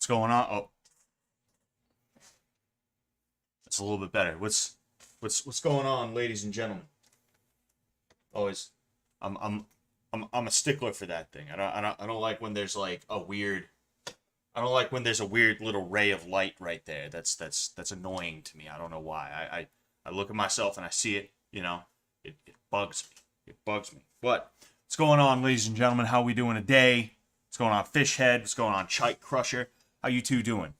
What's going on? Oh, that's a little bit better. What's going on, ladies and gentlemen? Always, I'm I'm I'm a stickler for that thing. I don't like when there's like a weird. I don't like when there's a weird little ray of light right there. That's annoying to me. I don't know why. I look at myself and I see it. It bugs me. It bugs me. But what's going on, ladies and gentlemen? How we doing today? What's going on, Fishhead? What's going on, Chike Crusher? How you two doing?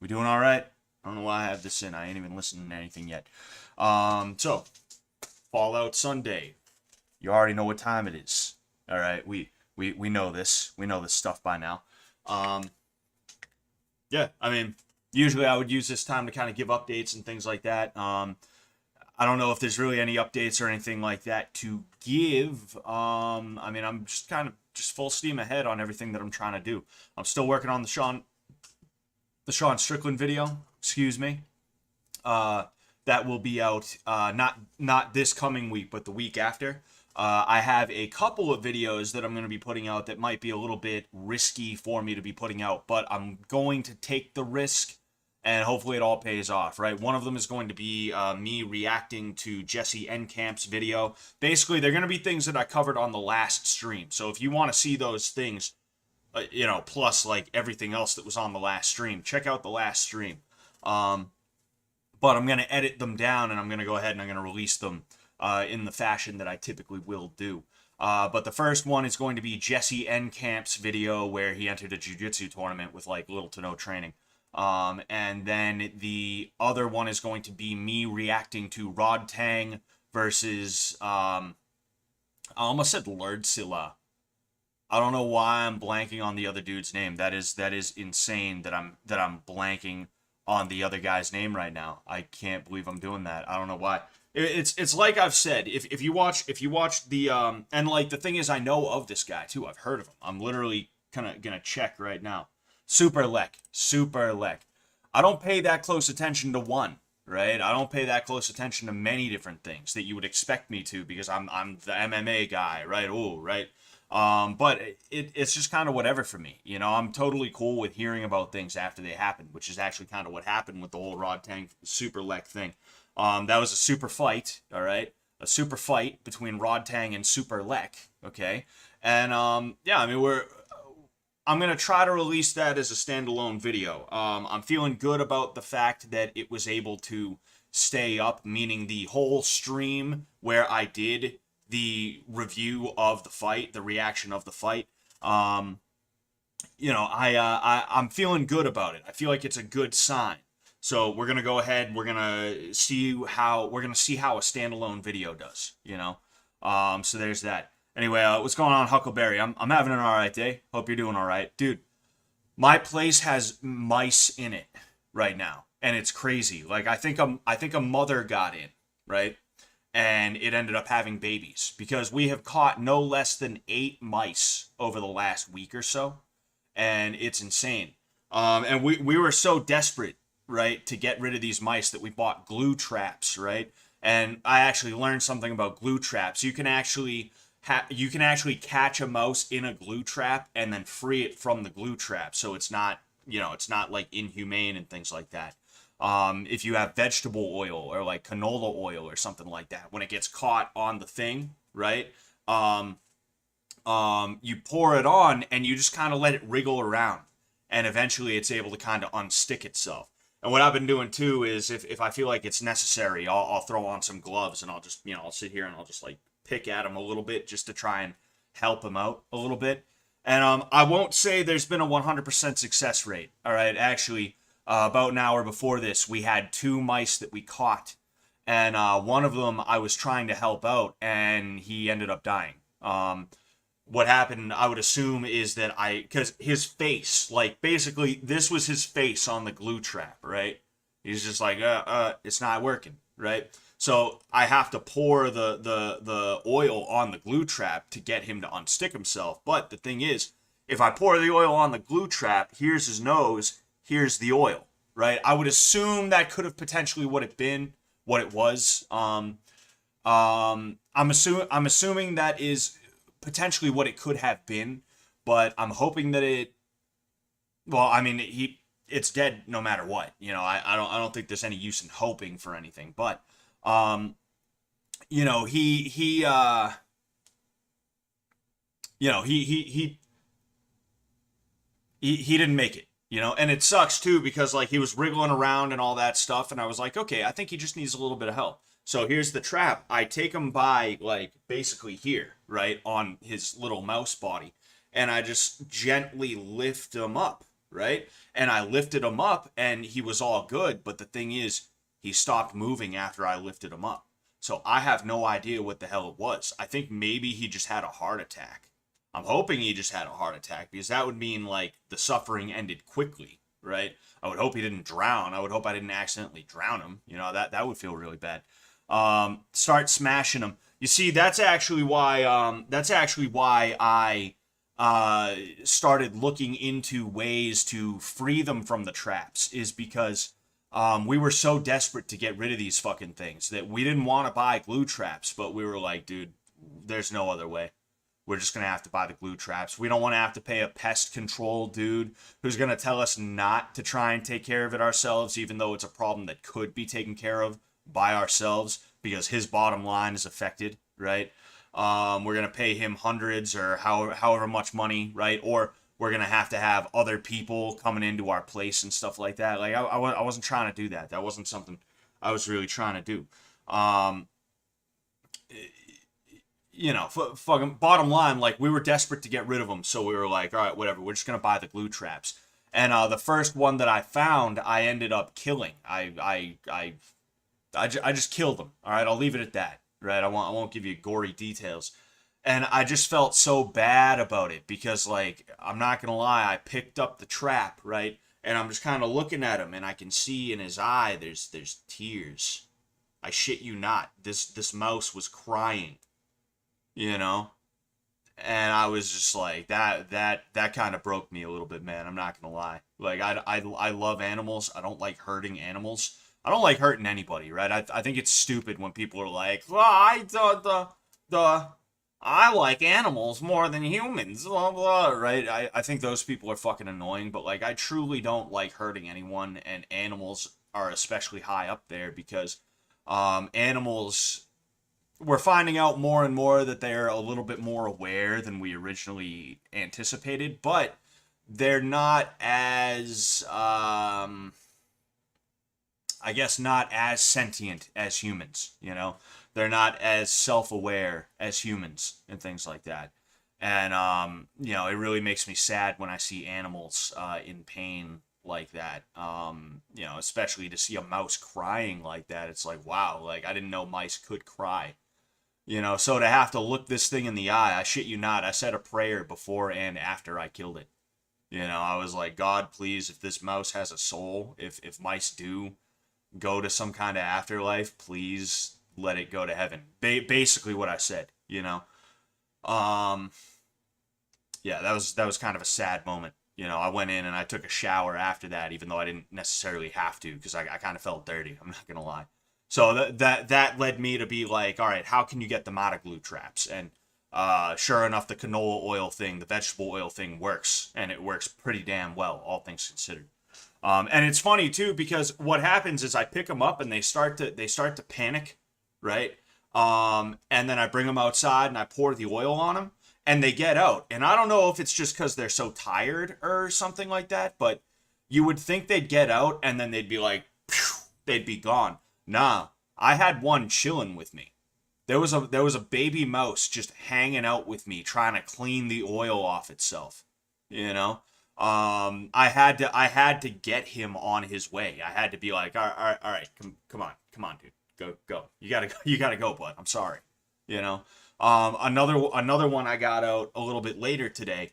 We doing all right? I don't know why I have this in. I ain't even listening to anything yet. So Fallout Sunday. You already know what time it is. All right, we know this. We know this stuff by now. Yeah, I mean, usually I would use this time to kind of give updates and things like that. I don't know if there's really any updates or anything like that to give. I mean, I'm just kind of just full steam ahead on everything that I'm trying to do. I'm still working on the Sean Strickland video. Excuse me. That will be out not this coming week, but the week after. I have a couple of videos that I'm going to be putting out that might be a little bit risky for me to be putting out, but I'm going to take the risk, and hopefully it all pays off, right? One of them is going to be me reacting to Jesse Encamp's video. Basically, they're going to be things that I covered on the last stream. So if you want to see those things, plus like everything else that was on the last stream, check out the last stream. But I'm going to edit them down, and I'm going to go ahead and I'm going to release them in the fashion that I typically will do. But the first one is going to be Jesse Encamp's video where he entered a jiu-jitsu tournament with like little to no training. And then the other one is going to be me reacting to Rod Tang versus I almost said Lurdsila. I don't know why I'm blanking on the other dude's name. That is insane that I'm blanking on the other guy's name right now. I can't believe I'm doing that. I don't know why. It's like I've said, if you watch the and like the thing is, I know of this guy too. I've heard of him. I'm literally kind of gonna check right now. Super Lek. I don't pay that close attention to one, right? I don't pay that close attention to many different things that you would expect me to because I'm the MMA guy, right? Oh, right. But it's just kind of whatever for me. I'm totally cool with hearing about things after they happen, which is actually kind of what happened with the whole Rod Tang Super Lek thing. That was a super fight, all right? A super fight between Rod Tang and Super Lek, okay? And, yeah, I mean, I'm going to try to release that as a standalone video. I'm feeling good about the fact that it was able to stay up, meaning the whole stream where I did the review of the fight, the reaction of the fight. I'm feeling good about it. I feel like it's a good sign. So we're gonna go ahead. We're gonna see how a standalone video does. So there's that. Anyway, what's going on, Huckleberry? I'm having an alright day. Hope you're doing alright, dude. My place has mice in it right now, and it's crazy. Like I think a mother got in, right, and it ended up having babies because we have caught no less than 8 mice over the last week or so, and it's insane. And we were so desperate, right, to get rid of these mice that we bought glue traps, right? And I actually learned something about glue traps. You can actually catch a mouse in a glue trap and then free it from the glue trap, so it's not like inhumane and things like that. If you have vegetable oil or like canola oil or something like that, when it gets caught on the thing, right? You pour it on and you just kind of let it wriggle around, and eventually it's able to kind of unstick itself. And what I've been doing too is if I feel like it's necessary, I'll throw on some gloves and I'll just, I'll sit here and I'll just like pick at him a little bit just to try and help him out a little bit. And I won't say there's been a 100% success rate. All right, actually, about an hour before this, we had 2 mice that we caught, and one of them I was trying to help out, and he ended up dying. What happened, I would assume, is that because his face, like, basically, this was his face on the glue trap, right? He's just like, it's not working, right? So I have to pour the oil on the glue trap to get him to unstick himself. But the thing is, if I pour the oil on the glue trap, here's his nose, here's the oil, right? I would assume that could have potentially what it was. I'm assuming that is potentially what it could have been, but I'm hoping that well, I mean, it's dead no matter what. I don't think there's any use in hoping for anything. But um, he didn't make it. And it sucks too because like he was wriggling around and all that stuff, and I was like, okay, I think he just needs a little bit of help. So here's the trap. I take him by like basically here, right on his little mouse body, and I just gently lift him up, right? And I lifted him up, and he was all good. But the thing is, he stopped moving after I lifted him up. So I have no idea what the hell it was. I think maybe he just had a heart attack. I'm hoping he just had a heart attack because that would mean like the suffering ended quickly, right? I would hope he didn't drown. I would hope I didn't accidentally drown him. That would feel really bad. Start smashing him. You see, that's actually why I started looking into ways to free them from the traps, is because we were so desperate to get rid of these fucking things that we didn't want to buy glue traps, but we were like, dude, there's no other way. We're just going to have to buy the glue traps. We don't want to have to pay a pest control dude who's going to tell us not to try and take care of it ourselves, even though it's a problem that could be taken care of by ourselves because his bottom line is affected, right? We're going to pay him hundreds or however much money, right? Or we're going to have other people coming into our place and stuff like that. Like, I wasn't trying to do that. That wasn't something I was really trying to do. Fucking bottom line, like we were desperate to get rid of them, so we were like, all right, whatever, we're just gonna buy the glue traps. And the first one that I found, I ended up killing. I just killed them. All right, I'll leave it at that. Right, I won't give you gory details. And I just felt so bad about it because, like, I'm not gonna lie, I picked up the trap, right, and I'm just kind of looking at him, and I can see in his eye there's tears. I shit you not. This mouse was crying. you know and I was just like that kind of broke me a little bit, man. I'm not gonna lie. Like I love animals. I don't like hurting animals. I don't like hurting anybody, right? I think it's stupid when people are like, well, I like animals more than humans, blah blah, right? I think those people are fucking annoying, but like I truly don't like hurting anyone, and animals are especially high up there because animals, we're finding out more and more that they're a little bit more aware than we originally anticipated, but they're not as, I guess, not as sentient as humans, They're not as self-aware as humans and things like that. And, it really makes me sad when I see animals in pain like that. Especially to see a mouse crying like that. It's like, wow, like I didn't know mice could cry. So to have to look this thing in the eye, I shit you not, I said a prayer before and after I killed it. I was like, God, please, if this mouse has a soul, if mice do go to some kind of afterlife, please let it go to heaven. Basically what I said, Um, yeah, that was kind of a sad moment. I went in and I took a shower after that, even though I didn't necessarily have to, because I kind of felt dirty. I'm not gonna lie. So that led me to be like, all right, how can you get them out of glue traps? And sure enough, the canola oil thing, the vegetable oil thing works, and it works pretty damn well, all things considered. And it's funny too because what happens is I pick them up and they start to panic, right? And then I bring them outside and I pour the oil on them, and they get out. And I don't know if it's just because they're so tired or something like that, but you would think they'd get out and then they'd be like, phew, they'd be gone. Nah, I had one chilling with me. There was a baby mouse just hanging out with me, trying to clean the oil off itself. I had to get him on his way. I had to be like, all right, come on, dude, go. You gotta go, bud. I'm sorry. Another one I got out a little bit later today.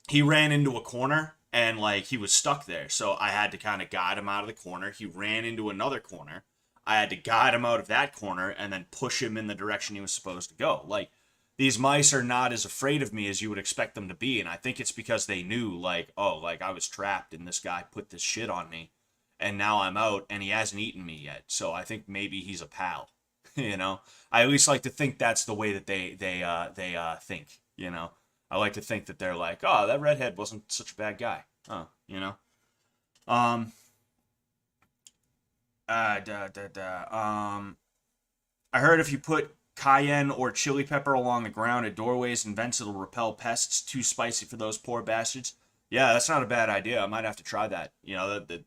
He ran into a corner and like he was stuck there, so I had to kind of guide him out of the corner. He ran into another corner. I had to guide him out of that corner and then push him in the direction he was supposed to go. Like, these mice are not as afraid of me as you would expect them to be, and I think it's because they knew, like, oh, like I was trapped and this guy put this shit on me, and now I'm out and he hasn't eaten me yet. So I think maybe he's a pal. I at least like to think that's the way that they think. I like to think that they're like, oh, that redhead wasn't such a bad guy. Oh. Um, da, da, da. I heard if you put cayenne or chili pepper along the ground at doorways and vents, it'll repel pests. Too spicy for those poor bastards. Yeah, that's not a bad idea. I might have to try that. You know, that'd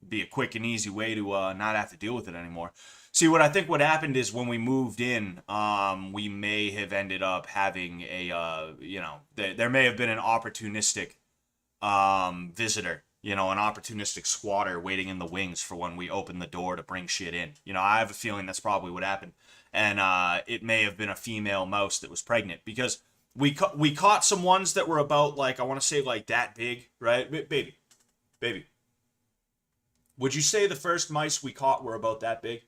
be a quick and easy way to not have to deal with it anymore. See, what I think what happened is when we moved in, we may have ended up having a, there may have been an opportunistic visitor, an opportunistic squatter waiting in the wings for when we open the door to bring shit in. I have a feeling that's probably what happened. And it may have been a female mouse that was pregnant because we caught some ones that were about, like, I want to say, like, that big, right? Baby. Would you say the first mice we caught were about that big?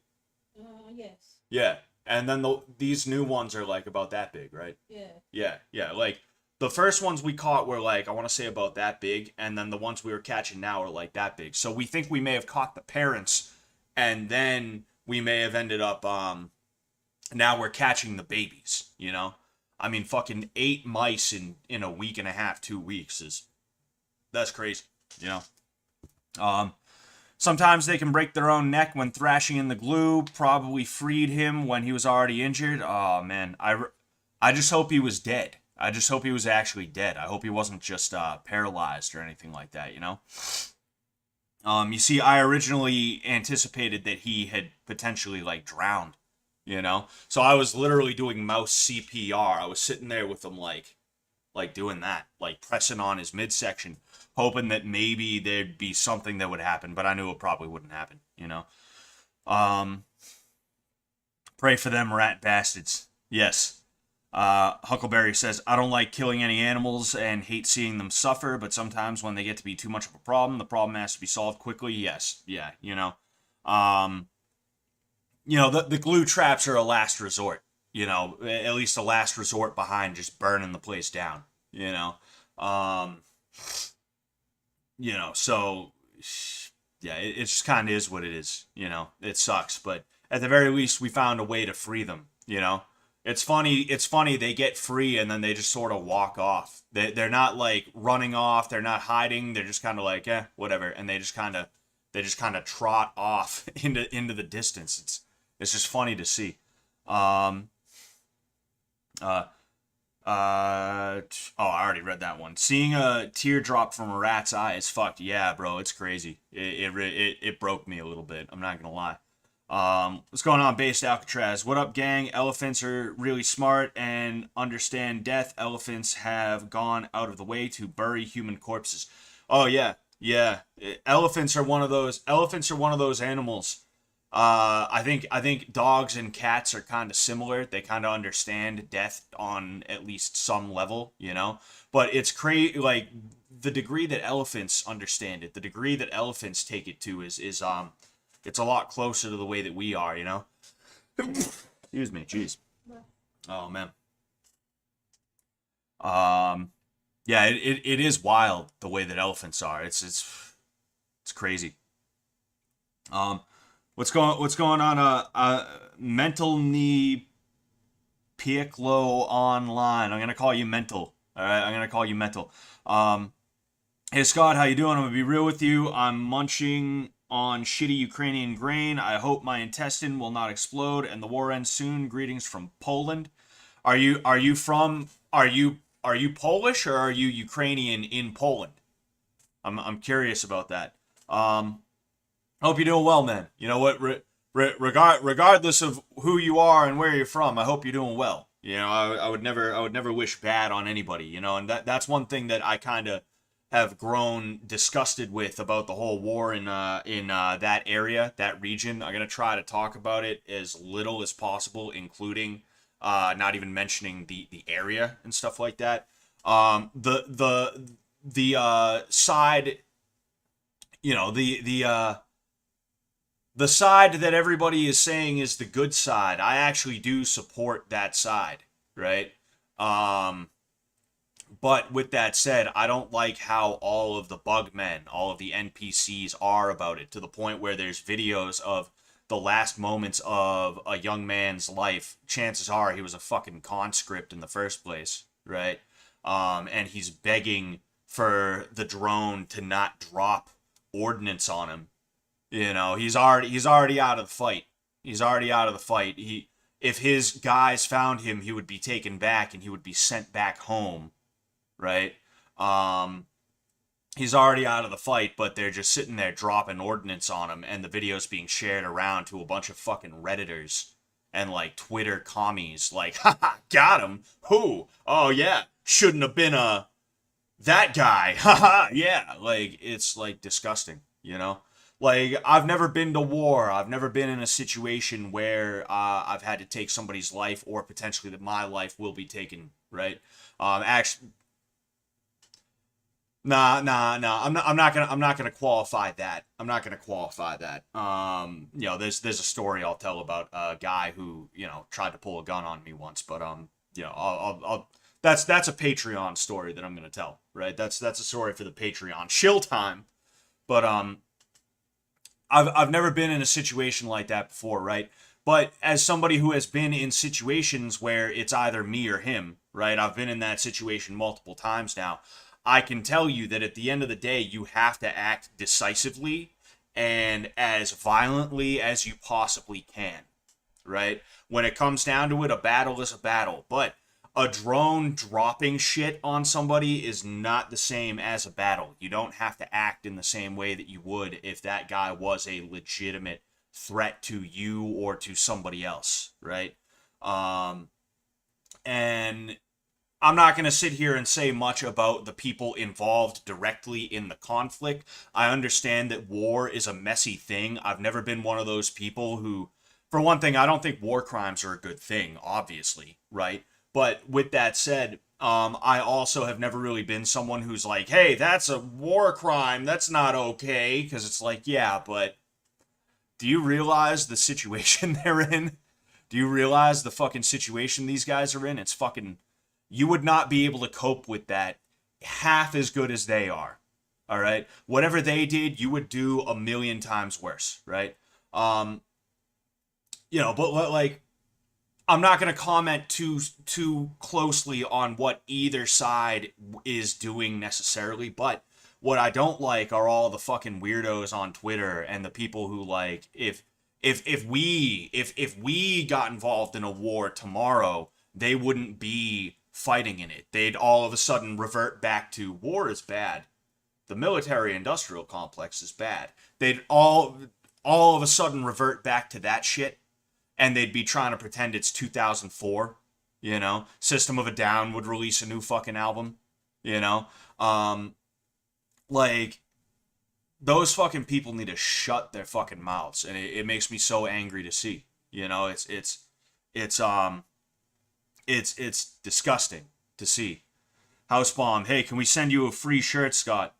Yes. Yeah. And then these new ones are, like, about that big, right? Yeah. Yeah. Like, the first ones we caught were, like, I want to say about that big, and then the ones we were catching now are, like, that big. So we think we may have caught the parents, and then we may have ended up, now we're catching the babies, I mean, fucking 8 mice in a week and a half, 2 weeks that's crazy, Sometimes they can break their own neck when thrashing in the glue. Probably freed him when he was already injured. Oh, man. I just hope he was dead. I just hope he was actually dead. I hope he wasn't just paralyzed or anything like that, You see, I originally anticipated that he had potentially, like, drowned, So I was literally doing mouse CPR. I was sitting there with him, like doing that, like pressing on his midsection, hoping that maybe there'd be something that would happen, but I knew it probably wouldn't happen, Pray for them rat bastards. Yes. Huckleberry says, I don't like killing any animals and hate seeing them suffer, but sometimes when they get to be too much of a problem, the problem has to be solved quickly. Yes. Yeah, the glue traps are a last resort, at least a last resort behind just burning the place down, so yeah, it just kind of is what it is, it sucks, but at the very least we found a way to free them, It's funny they get free and then they just sort of walk off. They're not like running off, they're not hiding, they're just kind of like, whatever, and they just kind of trot off into the distance. It's just funny to see. I already read that one. Seeing a teardrop from a rat's eye is fucked. Yeah, bro, it's crazy. It broke me a little bit. I'm not gonna lie. What's going on, Based Alcatraz? What up, gang? Elephants are really smart and understand death. Elephants have gone out of the way to bury human corpses. Oh yeah. Elephants are one of those animals. I think dogs and cats are kind of similar. They kind of understand death on at least some level, But it's crazy, like the degree that elephants understand it, the degree that elephants take it to is it's a lot closer to the way that we are, Excuse me, jeez. Oh man. Yeah, it is wild the way that elephants are. It's crazy. What's going on? Mental knee Piccolo online. I'm gonna call you mental. All right, I'm gonna call you mental. Hey Scott, how you doing? I'm gonna be real with you. I'm munching on shitty Ukrainian grain. I hope my intestine will not explode and the war ends soon. Greetings from Poland. Are you Polish or are you Ukrainian in Poland? I'm curious about that. Hope you're doing well, man. You know what? Regardless of who you are and where you're from, I hope you're doing well. I would never wish bad on anybody. And that's one thing that I kind of have grown disgusted with about the whole war in that area, that region. I'm gonna try to talk about it as little as possible, including not even mentioning the area and stuff like that. The side, the side that everybody is saying is the good side. I actually do support that side, right? But with that said, I don't like how all of the bugmen, all of the NPCs are about it, to the point where there's videos of the last moments of a young man's life. Chances are he was a fucking conscript in the first place, right? And he's begging for the drone to not drop ordnance on him. You know, he's already out of the fight. He's already out of the fight. If his guys found him, he would be taken back and he would be sent back home, right? He's already out of the fight, but they're just sitting there dropping ordnance on him, and the video's being shared around to a bunch of fucking Redditors and like Twitter commies, like, haha, got him. Who? Oh yeah, shouldn't have been that guy. Haha, yeah. Like, it's like disgusting, you know? Like, I've never been to war. I've never been in a situation where I've had to take somebody's life, or potentially that my life will be taken, right? Actually, nah. I'm not gonna qualify that. I'm not gonna qualify that. You know, there's a story I'll tell about a guy who, you know, tried to pull a gun on me once, but you know, I'll that's a Patreon story that I'm gonna tell, right? That's a story for the Patreon shill time. But I've never been in a situation like that before, right? But as somebody who has been in situations where it's either me or him, right? I've been in that situation multiple times now. I can tell you that at the end of the day, you have to act decisively and as violently as you possibly can, right? When it comes down to it, a battle is a battle. But a drone dropping shit on somebody is not the same as a battle. You don't have to act in the same way that you would if that guy was a legitimate threat to you or to somebody else, right? And I'm not going to sit here and say much about the people involved directly in the conflict. I understand that war is a messy thing. I've never been one of those people who, for one thing, I don't think war crimes are a good thing, obviously, right? But with that said, I also have never really been someone who's like, hey, that's a war crime. That's not okay. Because it's like, yeah, but do you realize the situation they're in? Do you realize the fucking situation these guys are in? It's fucking... You would not be able to cope with that half as good as they are. All right? Whatever they did, you would do a million times worse, right? You know, but like... I'm not going to comment too closely on what either side is doing necessarily, but what I don't like are all the fucking weirdos on Twitter and the people who, like, if we got involved in a war tomorrow, they wouldn't be fighting in it. They'd all of a sudden revert back to war is bad. The military-industrial complex is bad. They'd all of a sudden revert back to that shit. And they'd be trying to pretend it's 2004, you know? System of a Down would release a new fucking album, you know? Like, those fucking people need to shut their fucking mouths. And it makes me so angry to see, you know? It's disgusting to see. Housebomb, hey, can we send you a free shirt, Scott?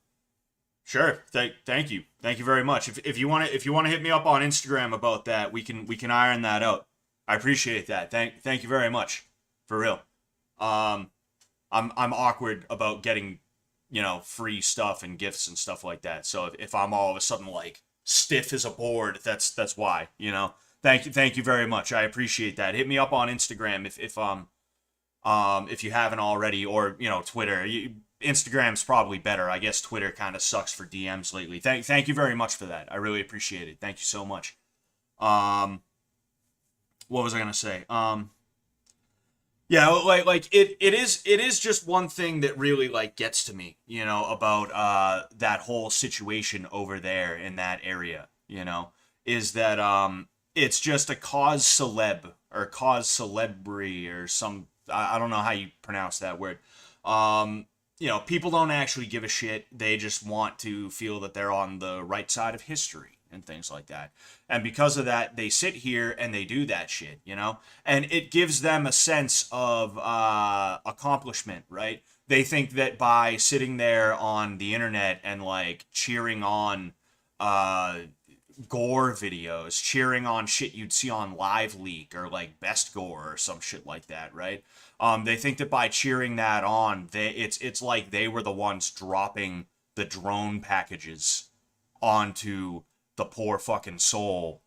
Sure. Thank you. Thank you very much. If you want to hit me up on Instagram about that, we can iron that out. I appreciate that. Thank you very much. For real. I'm awkward about getting, you know, free stuff and gifts and stuff like that. So if I'm all of a sudden like stiff as a board, that's why, you know. Thank you very much. I appreciate that. Hit me up on Instagram if you haven't already, or, you know, Twitter. Instagram's probably better. I guess Twitter kind of sucks for DMs lately. Thank you very much for that. I really appreciate it. Thank you so much. What was I gonna say? Yeah, like it is just one thing that really like gets to me, you know, about that whole situation over there in that area, you know, is that it's just a cause celeb or cause celebre or some, I don't know how you pronounce that word. You know, people don't actually give a shit. They just want to feel that they're on the right side of history and things like that. And because of that, they sit here and they do that shit, you know? And it gives them a sense of accomplishment, right? They think that by sitting there on the internet and, like, cheering on gore videos, cheering on shit you'd see on Live Leak or, like, Best Gore or some shit like that, right? They think that by cheering that on, it's like they were the ones dropping the drone packages onto the poor fucking soul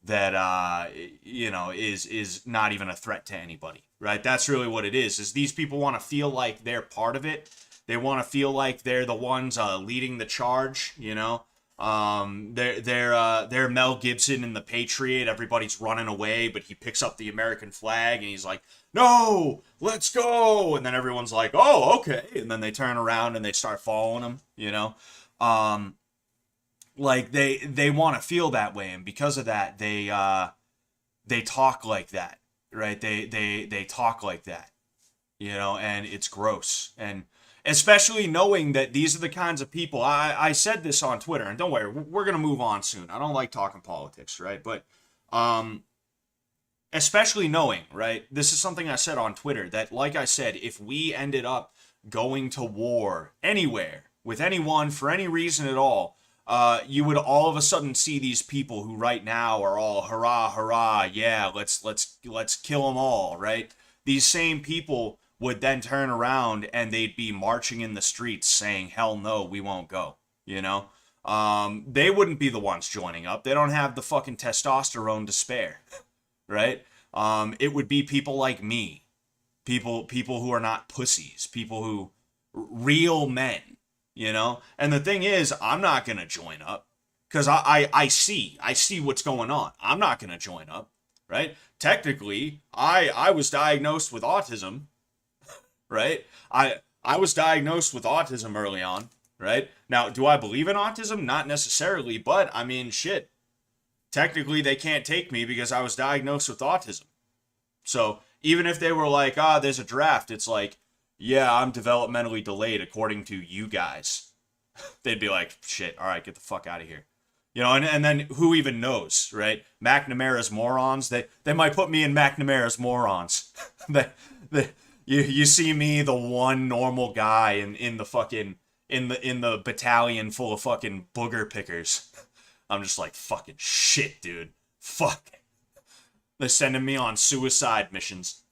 that you know is not even a threat to anybody, right? That's really what it is these people want to feel like they're part of it. They want to feel like they're the ones leading the charge, you know. They're Mel Gibson in The Patriot. Everybody's running away, but he picks up the American flag and he's like, "No, let's go!" And then everyone's like, "Oh, okay." And then they turn around and they start following him. Like they want to feel that way, and because of that, they talk like that, right? They talk like that, and it's gross. And especially knowing that these are the kinds of people, I said this on Twitter, and don't worry, we're going to move on soon. I don't like talking politics, right? But especially knowing, right? This is something I said on Twitter, that, like I said, if we ended up going to war anywhere, with anyone, for any reason at all, you would all of a sudden see these people who right now are all hurrah, hurrah, yeah, let's kill them all, right? These same people would then turn around and they'd be marching in the streets saying, "Hell no, we won't go." They wouldn't be the ones joining up. They don't have the fucking testosterone to spare, right? It would be people like me, people who are not pussies, people who, real men, And the thing is, I'm not gonna join up because I see what's going on. I'm not gonna join up, right? Technically, I was diagnosed with autism, right? I was diagnosed with autism early on, right? Now, do I believe in autism? Not necessarily, but I mean, shit. Technically, they can't take me because I was diagnosed with autism. So even if they were like, there's a draft, it's like, yeah, I'm developmentally delayed according to you guys. They'd be like, shit, all right, get the fuck out of here. And then who even knows, right? McNamara's morons, they might put me in McNamara's morons. You see me, the one normal guy in the fucking in the battalion full of fucking booger pickers. I'm just like, fucking shit, dude. Fuck. They're sending me on suicide missions.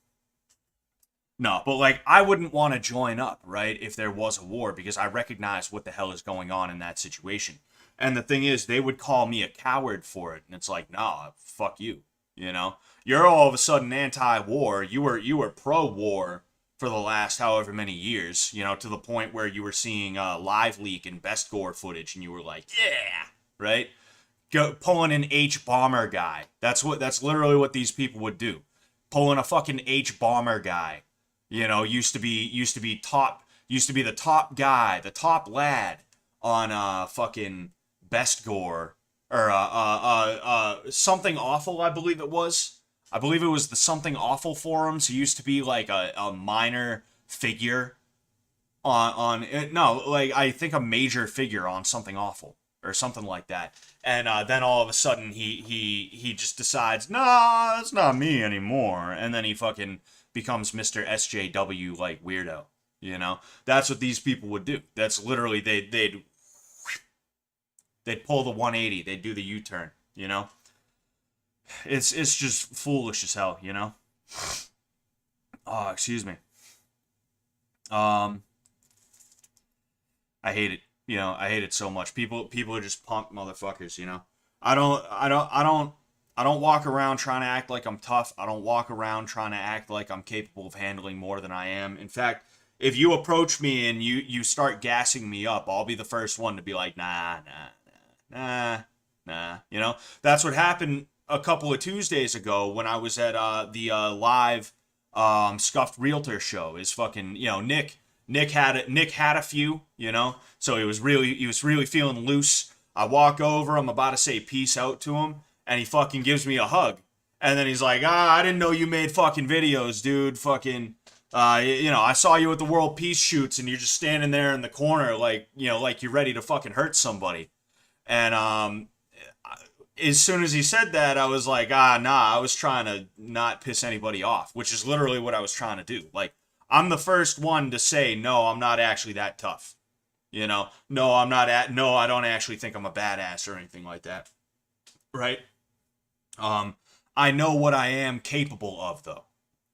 No, but like, I wouldn't want to join up, right, if there was a war, because I recognize what the hell is going on in that situation. And the thing is, they would call me a coward for it, and it's like, nah, fuck you, You're all of a sudden anti-war. You were pro-war for the last however many years, to the point where you were seeing Live Leak and Best Gore footage, and you were like, yeah, right? Pulling an H bomber guy. That's literally what these people would do. Pulling a fucking H bomber guy. Used to be the top guy, the top lad on fucking Best Gore, or Something Awful, I believe it was. I believe it was the Something Awful forums. He used to be like a minor figure I think a major figure on Something Awful or something like that. And then all of a sudden he just decides, nah, that's not me anymore. And then he fucking becomes Mr. SJW like weirdo. That's what these people would do. That's literally they'd pull the 180. They'd do the U-turn. It's just foolish as hell. Oh, excuse me. I hate it. I hate it so much. People are just punk motherfuckers. I don't walk around trying to act like I'm tough. I don't walk around trying to act like I'm capable of handling more than I am. In fact, if you approach me and you start gassing me up, I'll be the first one to be like, nah. That's what happened a couple of Tuesdays ago when I was at the live Scuffed Realtor show. Is fucking, Nick had a few, so he was really feeling loose. I walk over, I'm about to say peace out to him, and he fucking gives me a hug. And then he's like, I didn't know you made fucking videos, dude. Fucking, I saw you at the World Peace shoots and you're just standing there in the corner like you're ready to fucking hurt somebody. And as soon as he said that, I was like, nah, I was trying to not piss anybody off, which is literally what I was trying to do. Like, I'm the first one to say, no, I'm not actually that tough. No, I don't actually think I'm a badass or anything like that. Right? I know what I am capable of, though.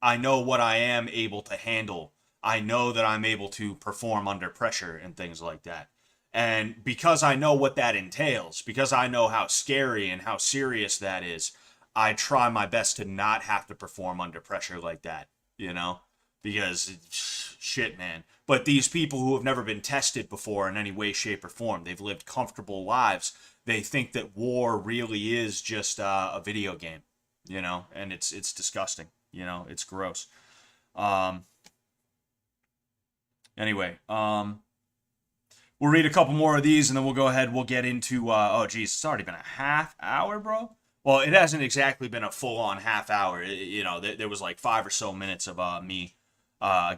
I know what I am able to handle. I know that I'm able to perform under pressure and things like that. And because I know what that entails, because I know how scary and how serious that is, I try my best to not have to perform under pressure like that, Because, shit, man. But these people who have never been tested before in any way, shape, or form, they've lived comfortable lives. They think that war really is just a video game, you know, and it's disgusting, you know, it's gross. Anyway, we'll read a couple more of these and then we'll go ahead. We'll get into, oh, geez, it's already been a half hour, bro. Well, it hasn't exactly been a full-on half hour. You know, there was like 5 or so minutes of me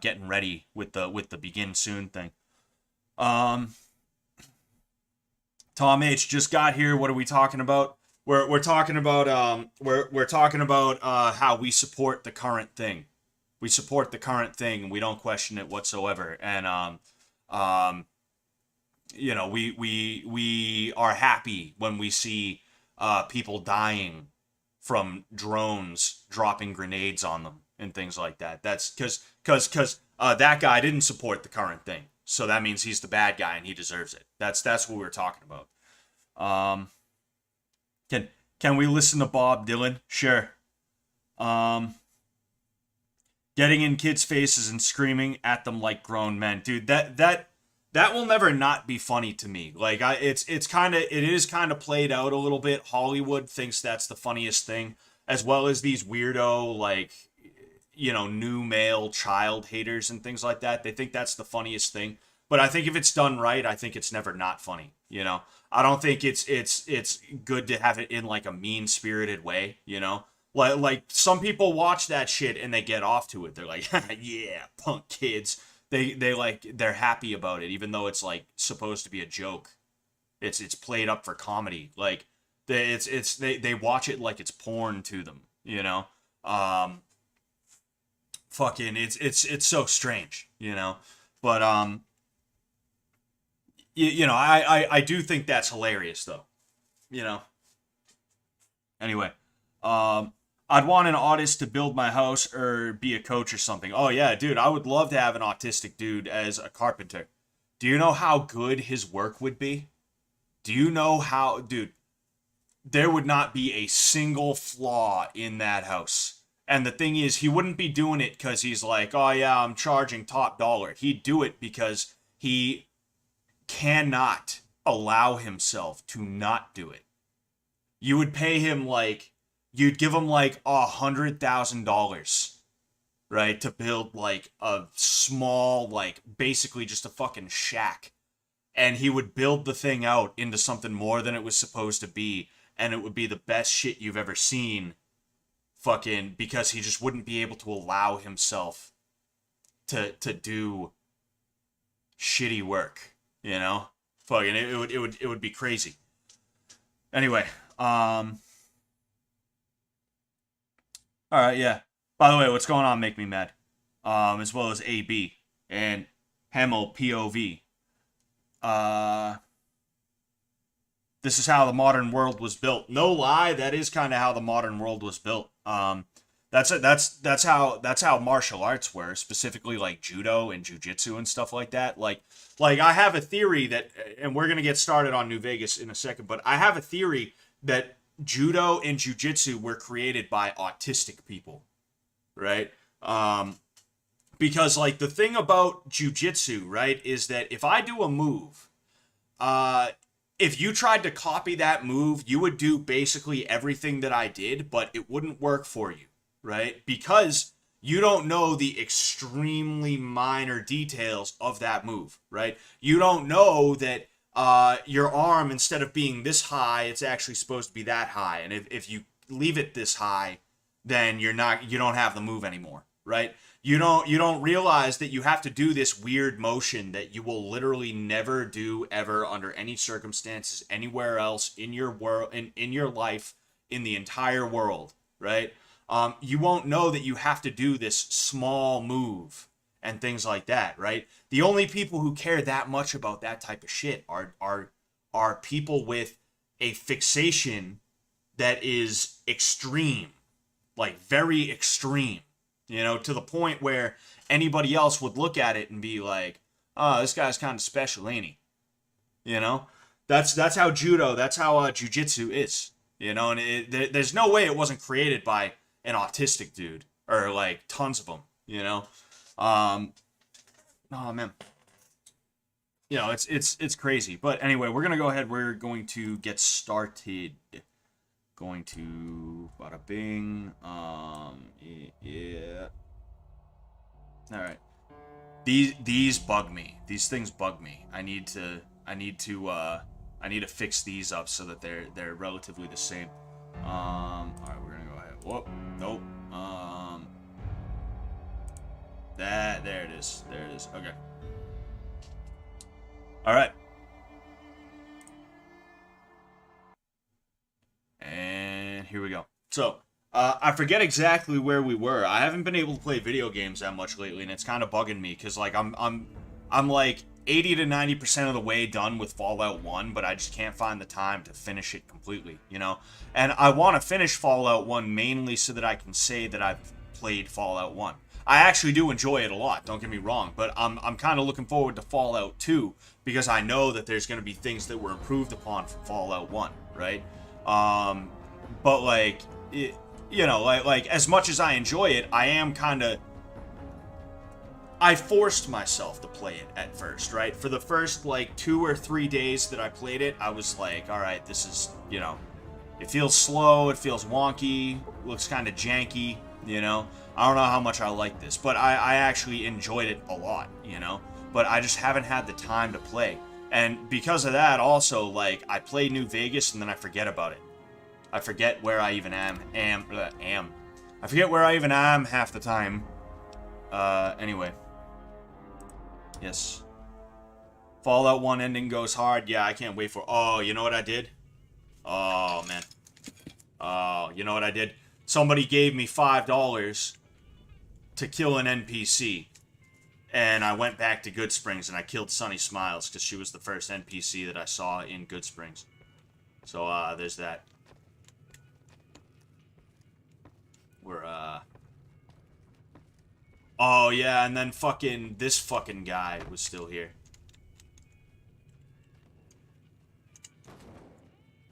getting ready with the begin soon thing. Tom H just got here. What are we talking about? We're talking about we're talking about how we support the current thing. We support the current thing and we don't question it whatsoever. And you know, we are happy when we see people dying from drones dropping grenades on them and things like that. That's because that guy didn't support the current thing, so that means he's the bad guy and he deserves it. That's what we're talking about. Can we listen to Bob Dylan? Sure. Getting in kids' faces and screaming at them like grown men, dude. That will never not be funny to me. Like it is kind of played out a little bit. Hollywood thinks that's the funniest thing, as well as these weirdo, like, you know, new male child haters and things like that. They think that's the funniest thing. But I think if it's done right, I think it's never not funny. You know, I don't think it's good to have it in like a mean-spirited way. You know, like some people watch that shit and they get off to it. They're like, yeah, punk kids. They're happy about it, even though it's like supposed to be a joke. It's played up for comedy. Like they watch it like it's porn to them, you know. Fucking it's so strange, you know. But you know, I do think that's hilarious though, you know. Anyway, I'd want an autist to build my house or be a coach or something. Oh yeah, dude, I would love to have an autistic dude as a carpenter. Do you know how good his work would be? Do you know how, dude, there would not be a single flaw in that house. And the thing is, he wouldn't be doing it because he's like, oh yeah, I'm charging top dollar. He'd do it because he cannot allow himself to not do it. You would pay him like, you'd give him like $100,000, right, to build like a small, like basically just a fucking shack. And he would build the thing out into something more than it was supposed to be. And it would be the best shit you've ever seen. Fucking, because he just wouldn't be able to allow himself to do shitty work, you know? Fucking, it would be crazy. Anyway, alright, yeah. By the way, what's going on Make Me Mad? As well as AB and Hemel POV. This is how the modern world was built. No lie, that is kind of how the modern world was built. That's how martial arts were, specifically like judo and jujitsu and stuff like that. Like I have a theory that, and we're gonna get started on New Vegas in a second, but I have a theory that judo and jujitsu were created by autistic people, right? Because like the thing about jujitsu, right, is that if I do a move, if you tried to copy that move, you would do basically everything that I did, but it wouldn't work for you, right? Because you don't know the extremely minor details of that move, right? You don't know that your arm, instead of being this high, it's actually supposed to be that high. And if you leave it this high, then you don't have the move anymore, right? You don't realize that you have to do this weird motion that you will literally never do ever under any circumstances anywhere else in your world, in your life, in the entire world, right? You won't know that you have to do this small move and things like that, right? The only people who care that much about that type of shit are people with a fixation that is extreme, like very extreme. You know, to the point where anybody else would look at it and be like, oh, this guy's kind of special, ain't he? You know? That's how judo, that's how jujitsu is. You know, and there's no way it wasn't created by an autistic dude. Or, like, tons of them, you know? Oh man. You know, it's crazy. But anyway, we're gonna go ahead. We're going to get started. Going to bada bing. Yeah. All right. These bug me. These things bug me. I need to fix these up so that they're relatively the same. All right, we're gonna go ahead. Whoop. Nope. There it is. There it is. Okay. All right. And here we go. So, I forget exactly where we were. I haven't been able to play video games that much lately, and it's kind of bugging me because like I'm like 80 to 90% of the way done with Fallout 1, but I just can't find the time to finish it completely, you know? And I want to finish Fallout 1 mainly so that I can say that I've played Fallout 1. I actually do enjoy it a lot, don't get me wrong, but I'm kind of looking forward to Fallout 2 because I know that there's going to be things that were improved upon from Fallout 1, right? But like, you know, like as much as I enjoy it, I forced myself to play it at first, right? For the first like 2 or 3 days that I played it, I was like, all right, this is, you know, it feels slow, it feels wonky, looks kind of janky, you know? I don't know how much I like this, but I actually enjoyed it a lot, you know? But I just haven't had the time to play. And because of that, also, like, I play New Vegas and then I forget about it. I forget where I even am. I forget where I even am half the time. Anyway. Yes. Fallout 1 ending goes hard. Yeah, I can't wait for... Oh, you know what I did? Oh, man. Oh, you know what I did? Somebody gave me $5 to kill an NPC. And I went back to Goodsprings and I killed Sunny Smiles because she was the first NPC that I saw in Goodsprings. So, there's that. We're, Oh, yeah, and then this fucking guy was still here.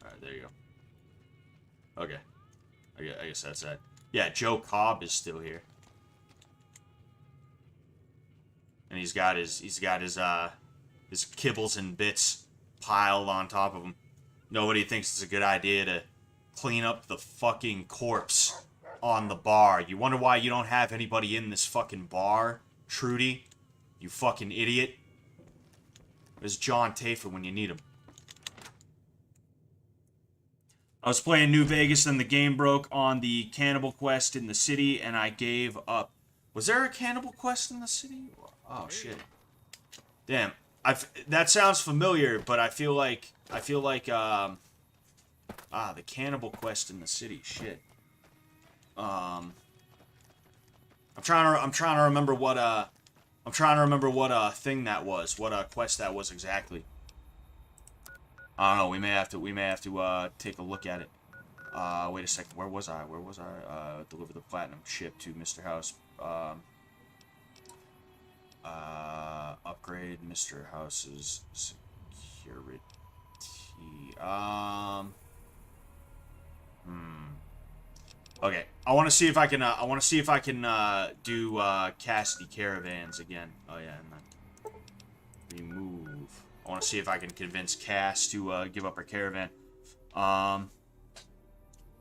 Alright, there you go. Okay. I guess that's that. Yeah, Joe Cobb is still here. And he's got his kibbles and bits piled on top of him. Nobody thinks it's a good idea to clean up the fucking corpse on the bar. You wonder why you don't have anybody in this fucking bar, Trudy? You fucking idiot. Where's John Tafer when you need him? I was playing New Vegas and the game broke on the Cannibal Quest in the city and I gave up. Was there a Cannibal Quest in the city? Oh shit. Damn. That sounds familiar, but I feel like the Cannibal Quest in the city. Shit. I'm trying to remember what thing that was, what quest that was exactly. I don't know. We may have to take a look at it. Wait a second. Where was I? Deliver the platinum ship to Mr. House. Upgrade Mr. House's security. Okay. I want to see if I can do Cassidy Caravans again. Oh yeah, and then remove. I want to see if I can convince Cass to give up her caravan.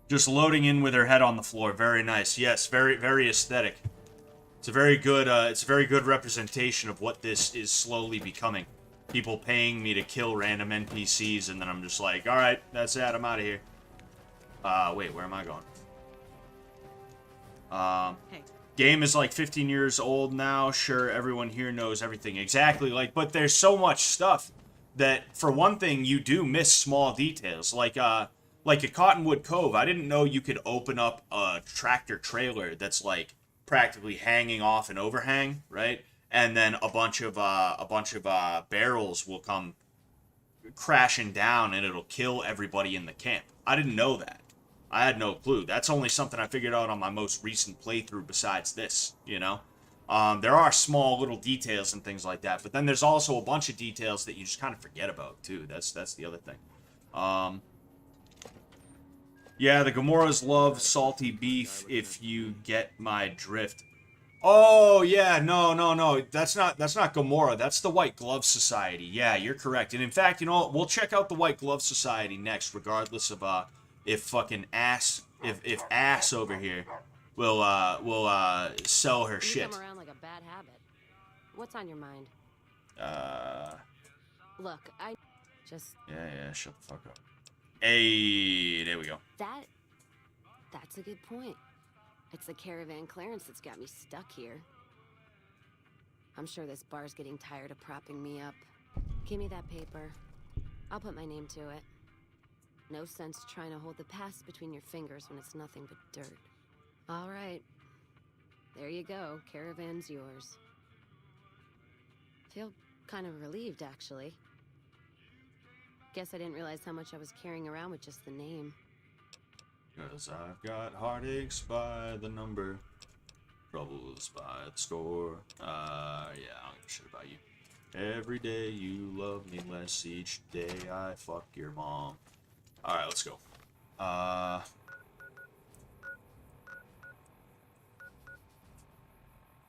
Just loading in with her head on the floor. Very nice. Yes, very, very aesthetic. It's a very good representation of what this is slowly becoming. People paying me to kill random NPCs, and then I'm just like, all right, that's it. I'm out of here. Wait, where am I going? Game is like 15 years old now. Sure, everyone here knows everything exactly. Like, but there's so much stuff that, for one thing, you do miss small details. Like a Cottonwood Cove. I didn't know you could open up a tractor trailer that's like practically hanging off an overhang, right? And then a bunch of barrels will come crashing down, and it'll kill everybody in the camp. I didn't know that. I had no clue. That's only something I figured out on my most recent playthrough besides this, you know? There are small little details and things like that, but then there's also a bunch of details that you just kind of forget about, too. That's the other thing. Yeah, the Gamoras love salty beef, if you get my drift. Oh yeah, no. That's not Gamora. That's the White Glove Society. Yeah, you're correct. And in fact, you know what? We'll check out the White Glove Society next, regardless of if fucking ass if ass over here will sell her You shit. come around like a bad habit. What's on your mind? Look, I just Yeah, shut the fuck up. Hey, there we go. that's a good point. It's the caravan clearance that's got me stuck here. I'm sure this bar's getting tired of propping me up. Give me that paper. I'll put my name to it. No sense trying to hold the past between your fingers when it's nothing but dirt. All right. There you go. Caravan's yours. Feel kind of relieved, actually. Guess I didn't realize how much I was carrying around with just the name. 'Cause I've got heartaches by the number, troubles by the score. Yeah, I don't give a shit about you. Every day you love me less, each day I fuck your mom. Alright, let's go.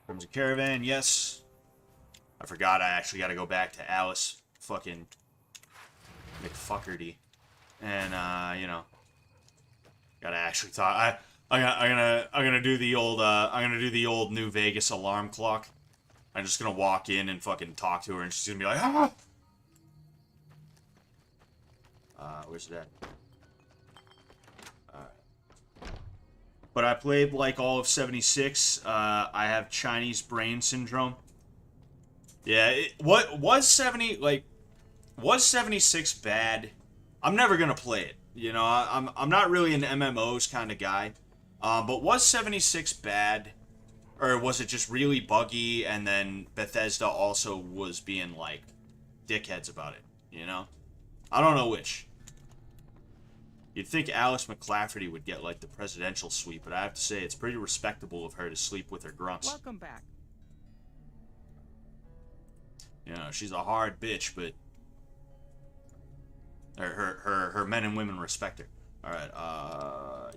Terms of caravan, yes. I forgot I actually gotta go back to Alice fucking McFuckerty. And, you know, gotta actually talk. I'm gonna do the old New Vegas alarm clock. I'm just gonna walk in and fucking talk to her, and she's gonna be like, ah! Where's that? But I played like all of 76. I have Chinese brain syndrome. Yeah, what was 76 bad? I'm never gonna play it. You know, I'm not really an MMOs kind of guy. But was 76 bad? Or was it just really buggy, and then Bethesda also was being, like, dickheads about it, you know? I don't know which. You'd think Alice McClafferty would get, like, the presidential suite, but I have to say, it's pretty respectable of her to sleep with her grunts. Welcome back. You know, she's a hard bitch, but her men and women respect her. Alright,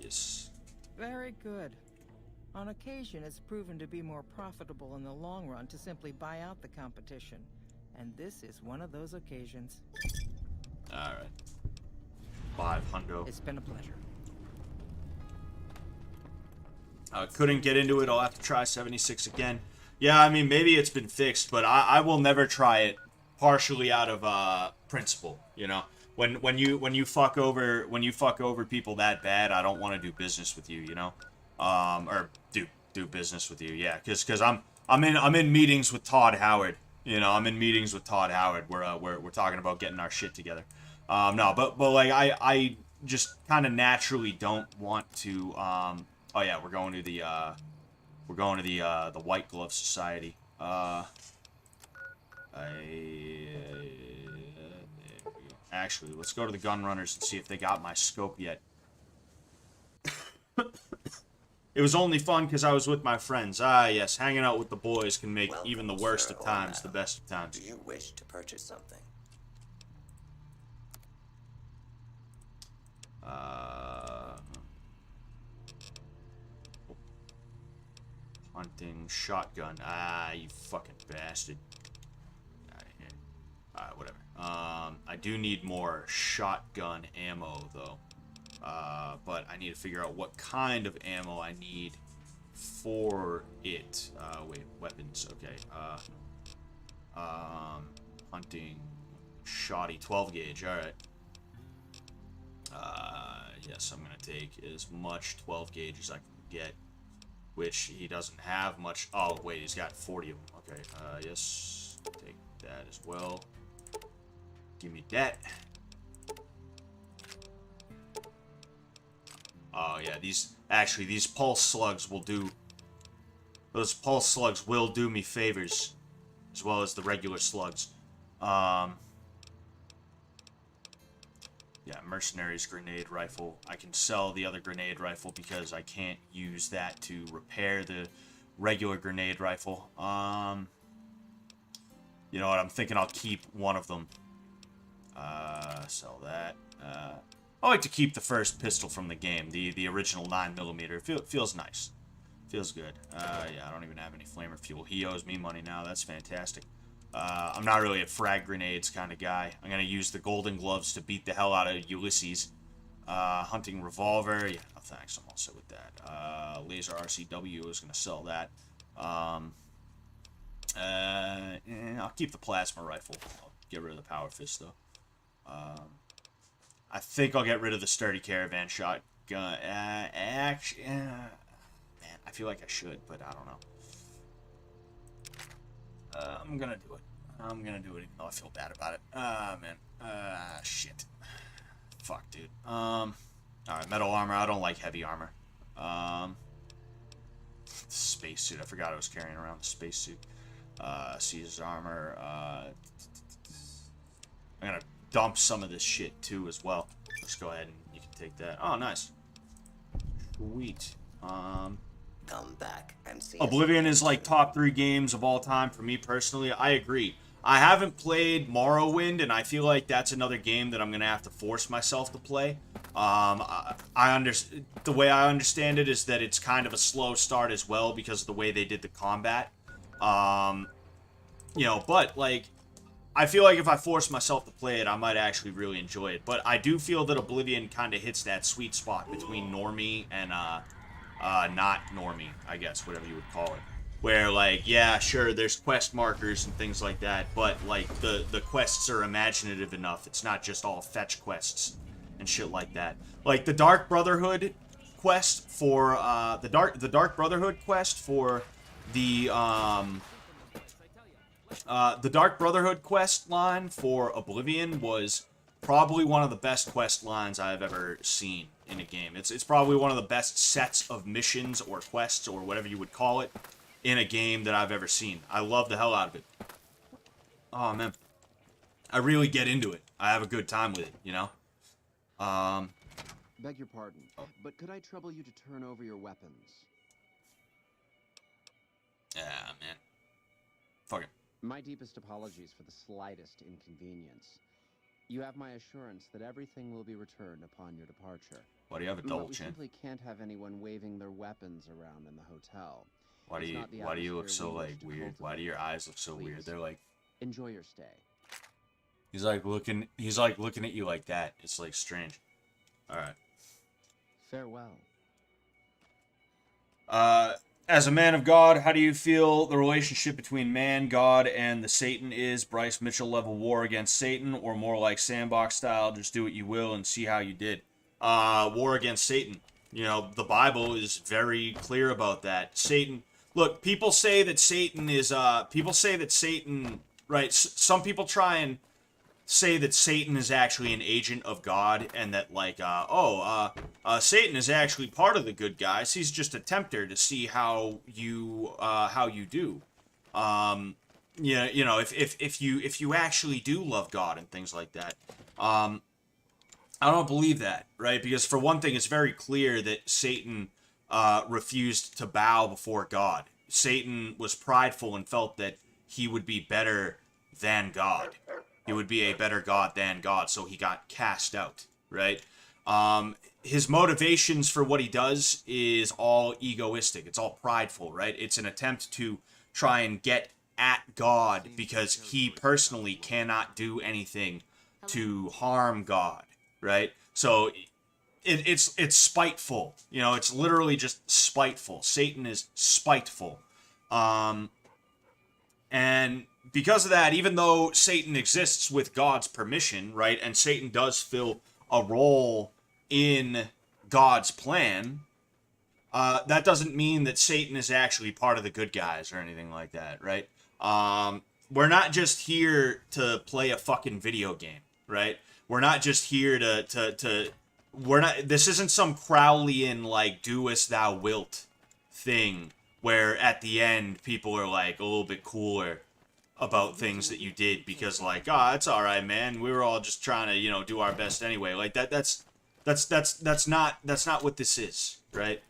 yes. Very good. On occasion, it's proven to be more profitable in the long run to simply buy out the competition. And this is one of those occasions. Alright. 500. It's been a pleasure. Couldn't get into it. I'll have to try 76 again. Yeah, I mean, maybe it's been fixed, but I will never try it partially out of principle, you know? When you fuck over people that bad, I don't want to do business with you, you know? Or do business with you, yeah, because I'm in meetings with Todd Howard, you know. I'm in meetings with Todd Howard. We're talking about getting our shit together. No, but like I just kind of naturally don't want to. Oh yeah, we're going to the White Glove Society. Actually, let's go to the gun runners and see if they got my scope yet. It was only fun because I was with my friends. Ah, yes, hanging out with the boys can make even the worst of times the best of times. Do you wish to purchase something? Hunting shotgun. Ah, you fucking bastard. Alright, whatever. I do need more shotgun ammo, though. But I need to figure out what kind of ammo I need for it. Wait, weapons, okay. Hunting, shoddy, 12 gauge, alright. Yes, I'm gonna take as much 12 gauge as I can get, which he doesn't have much. Oh, wait, he's got 40 of them. Okay, yes, take that as well. Give me that. Oh yeah, these pulse slugs will do. Those pulse slugs will do me favors, as well as the regular slugs. Yeah, mercenaries grenade rifle. I can sell the other grenade rifle because I can't use that to repair the regular grenade rifle. You know what? I'm thinking I'll keep one of them. Sell that. I like to keep the first pistol from the game, the original 9mm. Feels nice. Feels good. Yeah, I don't even have any flamer fuel. He owes me money now. That's fantastic. I'm not really a frag grenades kind of guy. I'm going to use the golden gloves to beat the hell out of Ulysses. Hunting revolver. Yeah, no thanks. I'm also with that. Laser RCW is going to sell that. I'll keep the plasma rifle. I'll get rid of the power fist, though. I think I'll get rid of the sturdy caravan shotgun. Actually, man, I feel like I should, but I don't know. I'm gonna do it. I'm gonna do it even though I feel bad about it. Man. Shit. Fuck, dude. Alright, metal armor. I don't like heavy armor. Spacesuit. I forgot I was carrying around the spacesuit. Caesar's armor. I'm gonna dump some of this shit too as well. Let's go ahead and you can take that. Oh, nice. Sweet. Come back and see. Oblivion is like top 3 games of all time for me personally. I agree. I haven't played Morrowind, and I feel like that's another game that I'm gonna have to force myself to play. The way I understand it is that it's kind of a slow start as well because of the way they did the combat. You know, but like, I feel like if I force myself to play it, I might actually really enjoy it. But I do feel that Oblivion kind of hits that sweet spot between normie and not normie, I guess, whatever you would call it. Where, like, yeah, sure, there's quest markers and things like that, but, like, the quests are imaginative enough. It's not just all fetch quests and shit like that. Like, the Dark Brotherhood quest for, the Dark Brotherhood quest for the Dark Brotherhood quest line for Oblivion was probably one of the best quest lines I've ever seen in a game. It's probably one of the best sets of missions or quests or whatever you would call it in a game that I've ever seen. I love the hell out of it. Oh, man. I really get into it. I have a good time with it, you know? Beg your pardon, but could I trouble you to turn over your weapons? Yeah, man. Fuck it. My deepest apologies for the slightest inconvenience. You have my assurance that everything will be returned upon your departure. Why do you have a But double we chin? simply can't have anyone waving their weapons around in the hotel. Why do It's you not the why do you look atmosphere so we wish like to weird? Why do your eyes look so weird? Please. They're like Enjoy your stay. he's like looking at you like that. It's like strange. Alright. Farewell. As a man of God, how do you feel the relationship between man, God, and the Satan is? Bryce Mitchell level war against Satan, or more like Sandbox style, just do what you will and see how you did? War against Satan. You know, the Bible is very clear about that. Satan, look, people say that Satan, right, some people try and say that Satan is actually an agent of God, and that, like, Satan is actually part of the good guys. He's just a tempter to see how you do. If you actually do love God and things like that. I don't believe that, right? Because for one thing, it's very clear that Satan refused to bow before God. Satan was prideful and felt that he would be better than God. He would be a better God than God, so he got cast out, right? His motivations for what he does is all egoistic. It's all prideful, right? It's an attempt to try and get at God because he personally cannot do anything to harm God, right? So it's spiteful. You know, it's literally just spiteful. Satan is spiteful. And because of that, even though Satan exists with God's permission, right, and Satan does fill a role in God's plan, that doesn't mean that Satan is actually part of the good guys or anything like that, right? We're not just here to play a fucking video game, right? We're not just here this isn't some Crowleyan, like, do as thou wilt thing, where at the end, people are, like, a little bit cooler about things that you did because, like, it's all right, man. We were all just trying to, you know, do our best anyway. Like that's not what this is, right?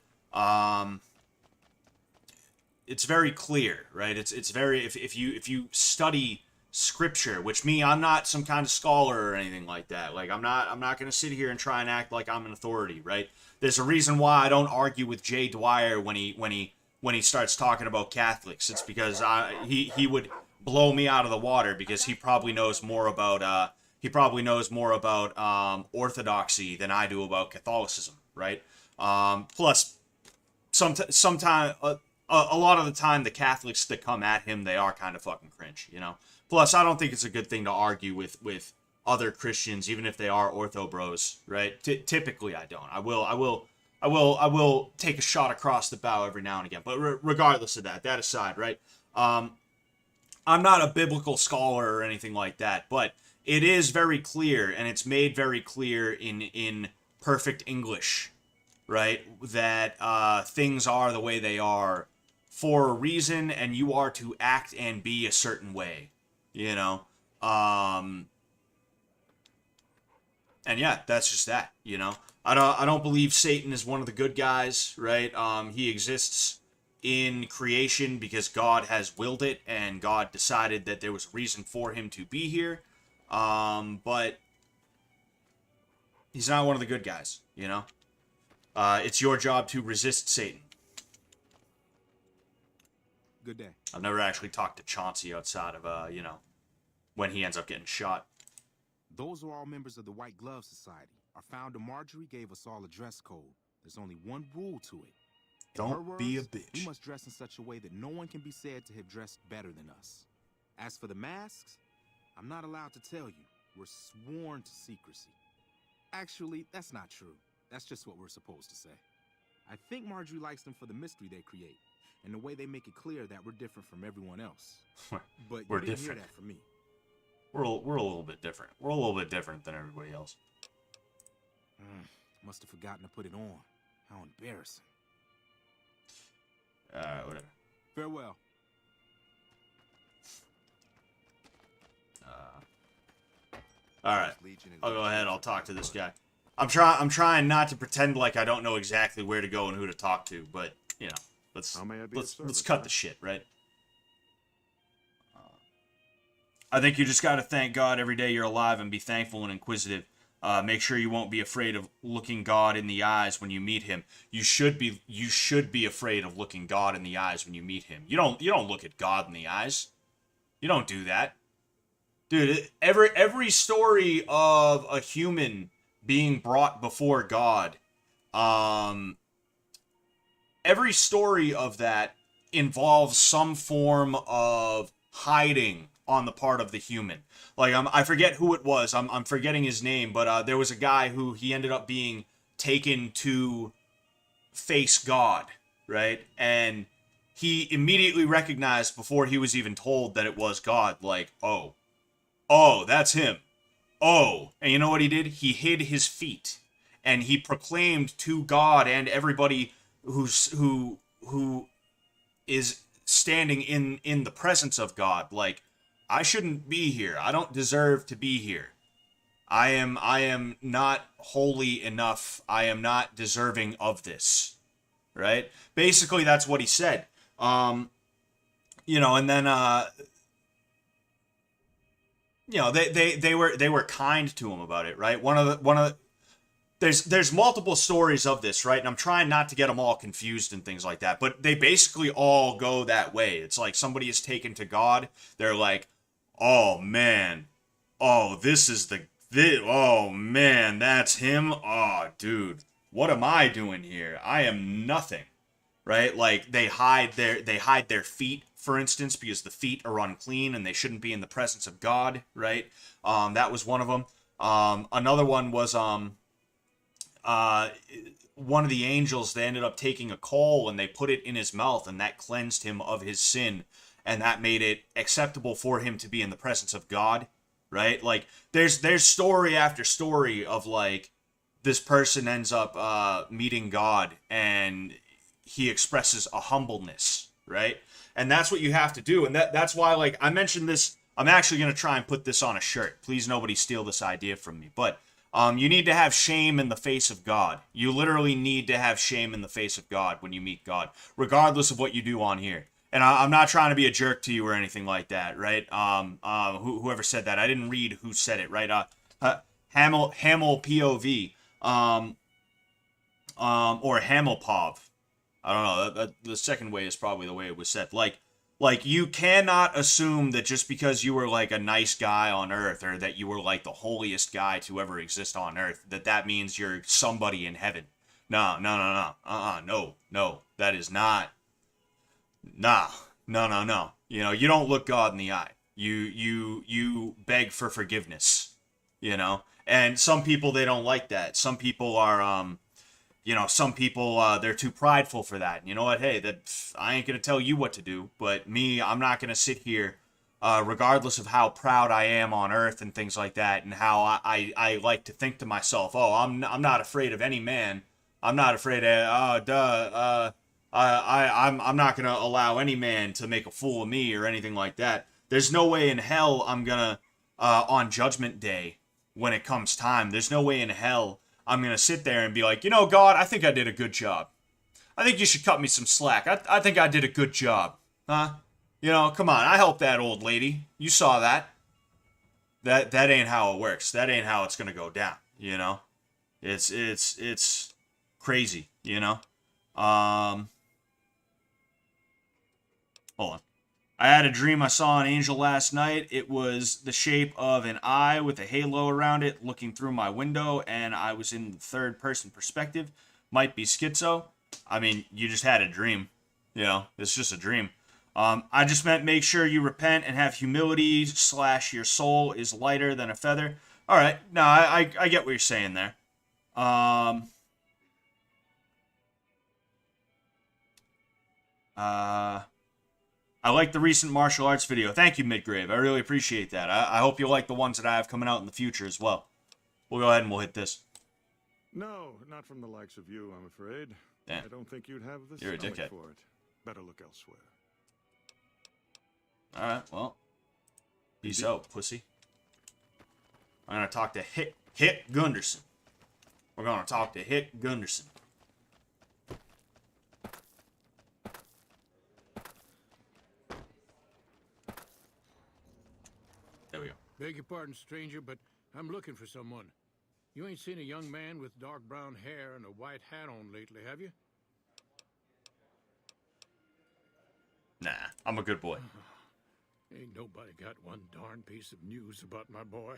It's very clear, right? It's very if you study scripture, which I'm not some kind of scholar or anything like that. Like I'm not going to sit here and try and act like I'm an authority, right? There's a reason why I don't argue with Jay Dwyer when he when he starts talking about Catholics. It's because he would blow me out of the water because he probably knows more about Orthodoxy than I do about Catholicism, right? Plus, sometimes a lot of the time the Catholics that come at him, they are kind of fucking cringe, you know. Plus, I don't think it's a good thing to argue with other Christians, even if they are ortho bros, right? Typically, I don't. I will take a shot across the bow every now and again. But regardless of that aside, right? I'm not a biblical scholar or anything like that, but it is very clear, and it's made very clear in perfect English, right? That things are the way they are for a reason, and you are to act and be a certain way, you know? And yeah, that's just that, you know? I don't believe Satan is one of the good guys, right? He exists in creation because God has willed it, and God decided that there was a reason for him to be here. But he's not one of the good guys, you know? It's your job to resist Satan. Good day. I've never actually talked to Chauncey outside of, you know, when he ends up getting shot. Those are all members of the White Glove Society. Our founder Marjorie gave us all a dress code. There's only one rule to it. In her Don't be a words, bitch. We must dress in such a way that no one can be said to have dressed better than us. As for the masks, I'm not allowed to tell you. We're sworn to secrecy. Actually, that's not true. That's just what we're supposed to say. I think Marjorie likes them for the mystery they create, and the way they make it clear that we're different from everyone else. But We're you didn't different. hear that from me. We're a little bit different. We're a little bit different than everybody else. Must have forgotten to put it on. How embarrassing. Whatever. Farewell. All right. I'll go ahead. I'll talk to this guy. I'm trying not to pretend like I don't know exactly where to go and who to talk to, but you know, let's cut the shit, right? I think you just got to thank God every day you're alive and be thankful and inquisitive. Make sure you won't be afraid of looking God in the eyes when you meet him. You should be afraid of looking God in the eyes when you meet him. You don't look at God in the eyes. You don't do that. Dude, every story of a human being brought before God, every story of that involves some form of hiding on the part of the human. Like, I forget who it was. I'm forgetting his name, but there was a guy who he ended up being taken to face God, right? And he immediately recognized before he was even told that it was God, like, oh, that's him. Oh, and you know what he did? He hid his feet, and he proclaimed to God and everybody who is standing in the presence of God, like, I shouldn't be here. I don't deserve to be here. I am not holy enough. I am not deserving of this. Right? Basically, that's what he said. You know, and then you know, they were kind to him about it, right? One of the there's multiple stories of this, right? And I'm trying not to get them all confused and things like that, but they basically all go that way. It's like somebody is taken to God. They're like, oh man, oh oh man, that's him. Oh dude, what am I doing here? I am nothing, right? Like they hide their feet, for instance, because the feet are unclean and they shouldn't be in the presence of God, right? That was one of them. Another one was one of the angels. They ended up taking a coal and they put it in his mouth, and that cleansed him of his sin. And that made it acceptable for him to be in the presence of God, right? Like, there's story after story of, like, this person ends up meeting God, and he expresses a humbleness, right? And that's what you have to do. And that's why, like, I mentioned this. I'm actually going to try and put this on a shirt. Please, nobody steal this idea from me. But you need to have shame in the face of God. You literally need to have shame in the face of God when you meet God, regardless of what you do on here. And I'm not trying to be a jerk to you or anything like that, right? Whoever said that, I didn't read who said it, right? Hamel POV, or Hamilpov. I don't know. The second way is probably the way it was said. Like you cannot assume that just because you were like a nice guy on Earth, or that you were like the holiest guy to ever exist on Earth, that means you're somebody in heaven. No. No. That is not. Nah. No. You know, you don't look God in the eye. You beg for forgiveness. You know, and some people, they don't like that. Some people are you know, some people, they're too prideful for that. And you know what? Hey, I ain't going to tell you what to do. But me, I'm not going to sit here, regardless of how proud I am on Earth and things like that, and how I like to think to myself, oh, I'm not afraid of any man. I'm not afraid of, I'm not going to allow any man to make a fool of me or anything like that. There's no way in hell I'm going to, on Judgment Day, when it comes time, there's no way in hell I'm going to sit there and be like, you know, God, I think I did a good job. I think you should cut me some slack. I think I did a good job. Huh? You know, come on. I helped that old lady. You saw that. That ain't how it works. That ain't how it's going to go down, you know? It's crazy, you know? Hold on. I had a dream I saw an angel last night. It was the shape of an eye with a halo around it looking through my window, and I was in the third-person perspective. Might be schizo. I mean, you just had a dream. You know, it's just a dream. I just meant make sure you repent and have humility / your soul is lighter than a feather. All right. No, I get what you're saying there. I like the recent martial arts video. Thank you, Midgrave. I really appreciate that. I hope you like the ones that I have coming out in the future as well. We'll go ahead and we'll hit this. No, not from the likes of you, I'm afraid. Damn. I don't think you'd have the You're a stomach dickhead. for it. Better look elsewhere. Alright, well. Peace out, pussy. I'm gonna talk to Hit Gunderson. We're gonna talk to Hit Gunderson. There we go. Beg your pardon, stranger, but I'm looking for someone. You ain't seen a young man with dark brown hair and a white hat on lately, have you? Nah, I'm a good boy. Ain't nobody got one darn piece of news about my boy.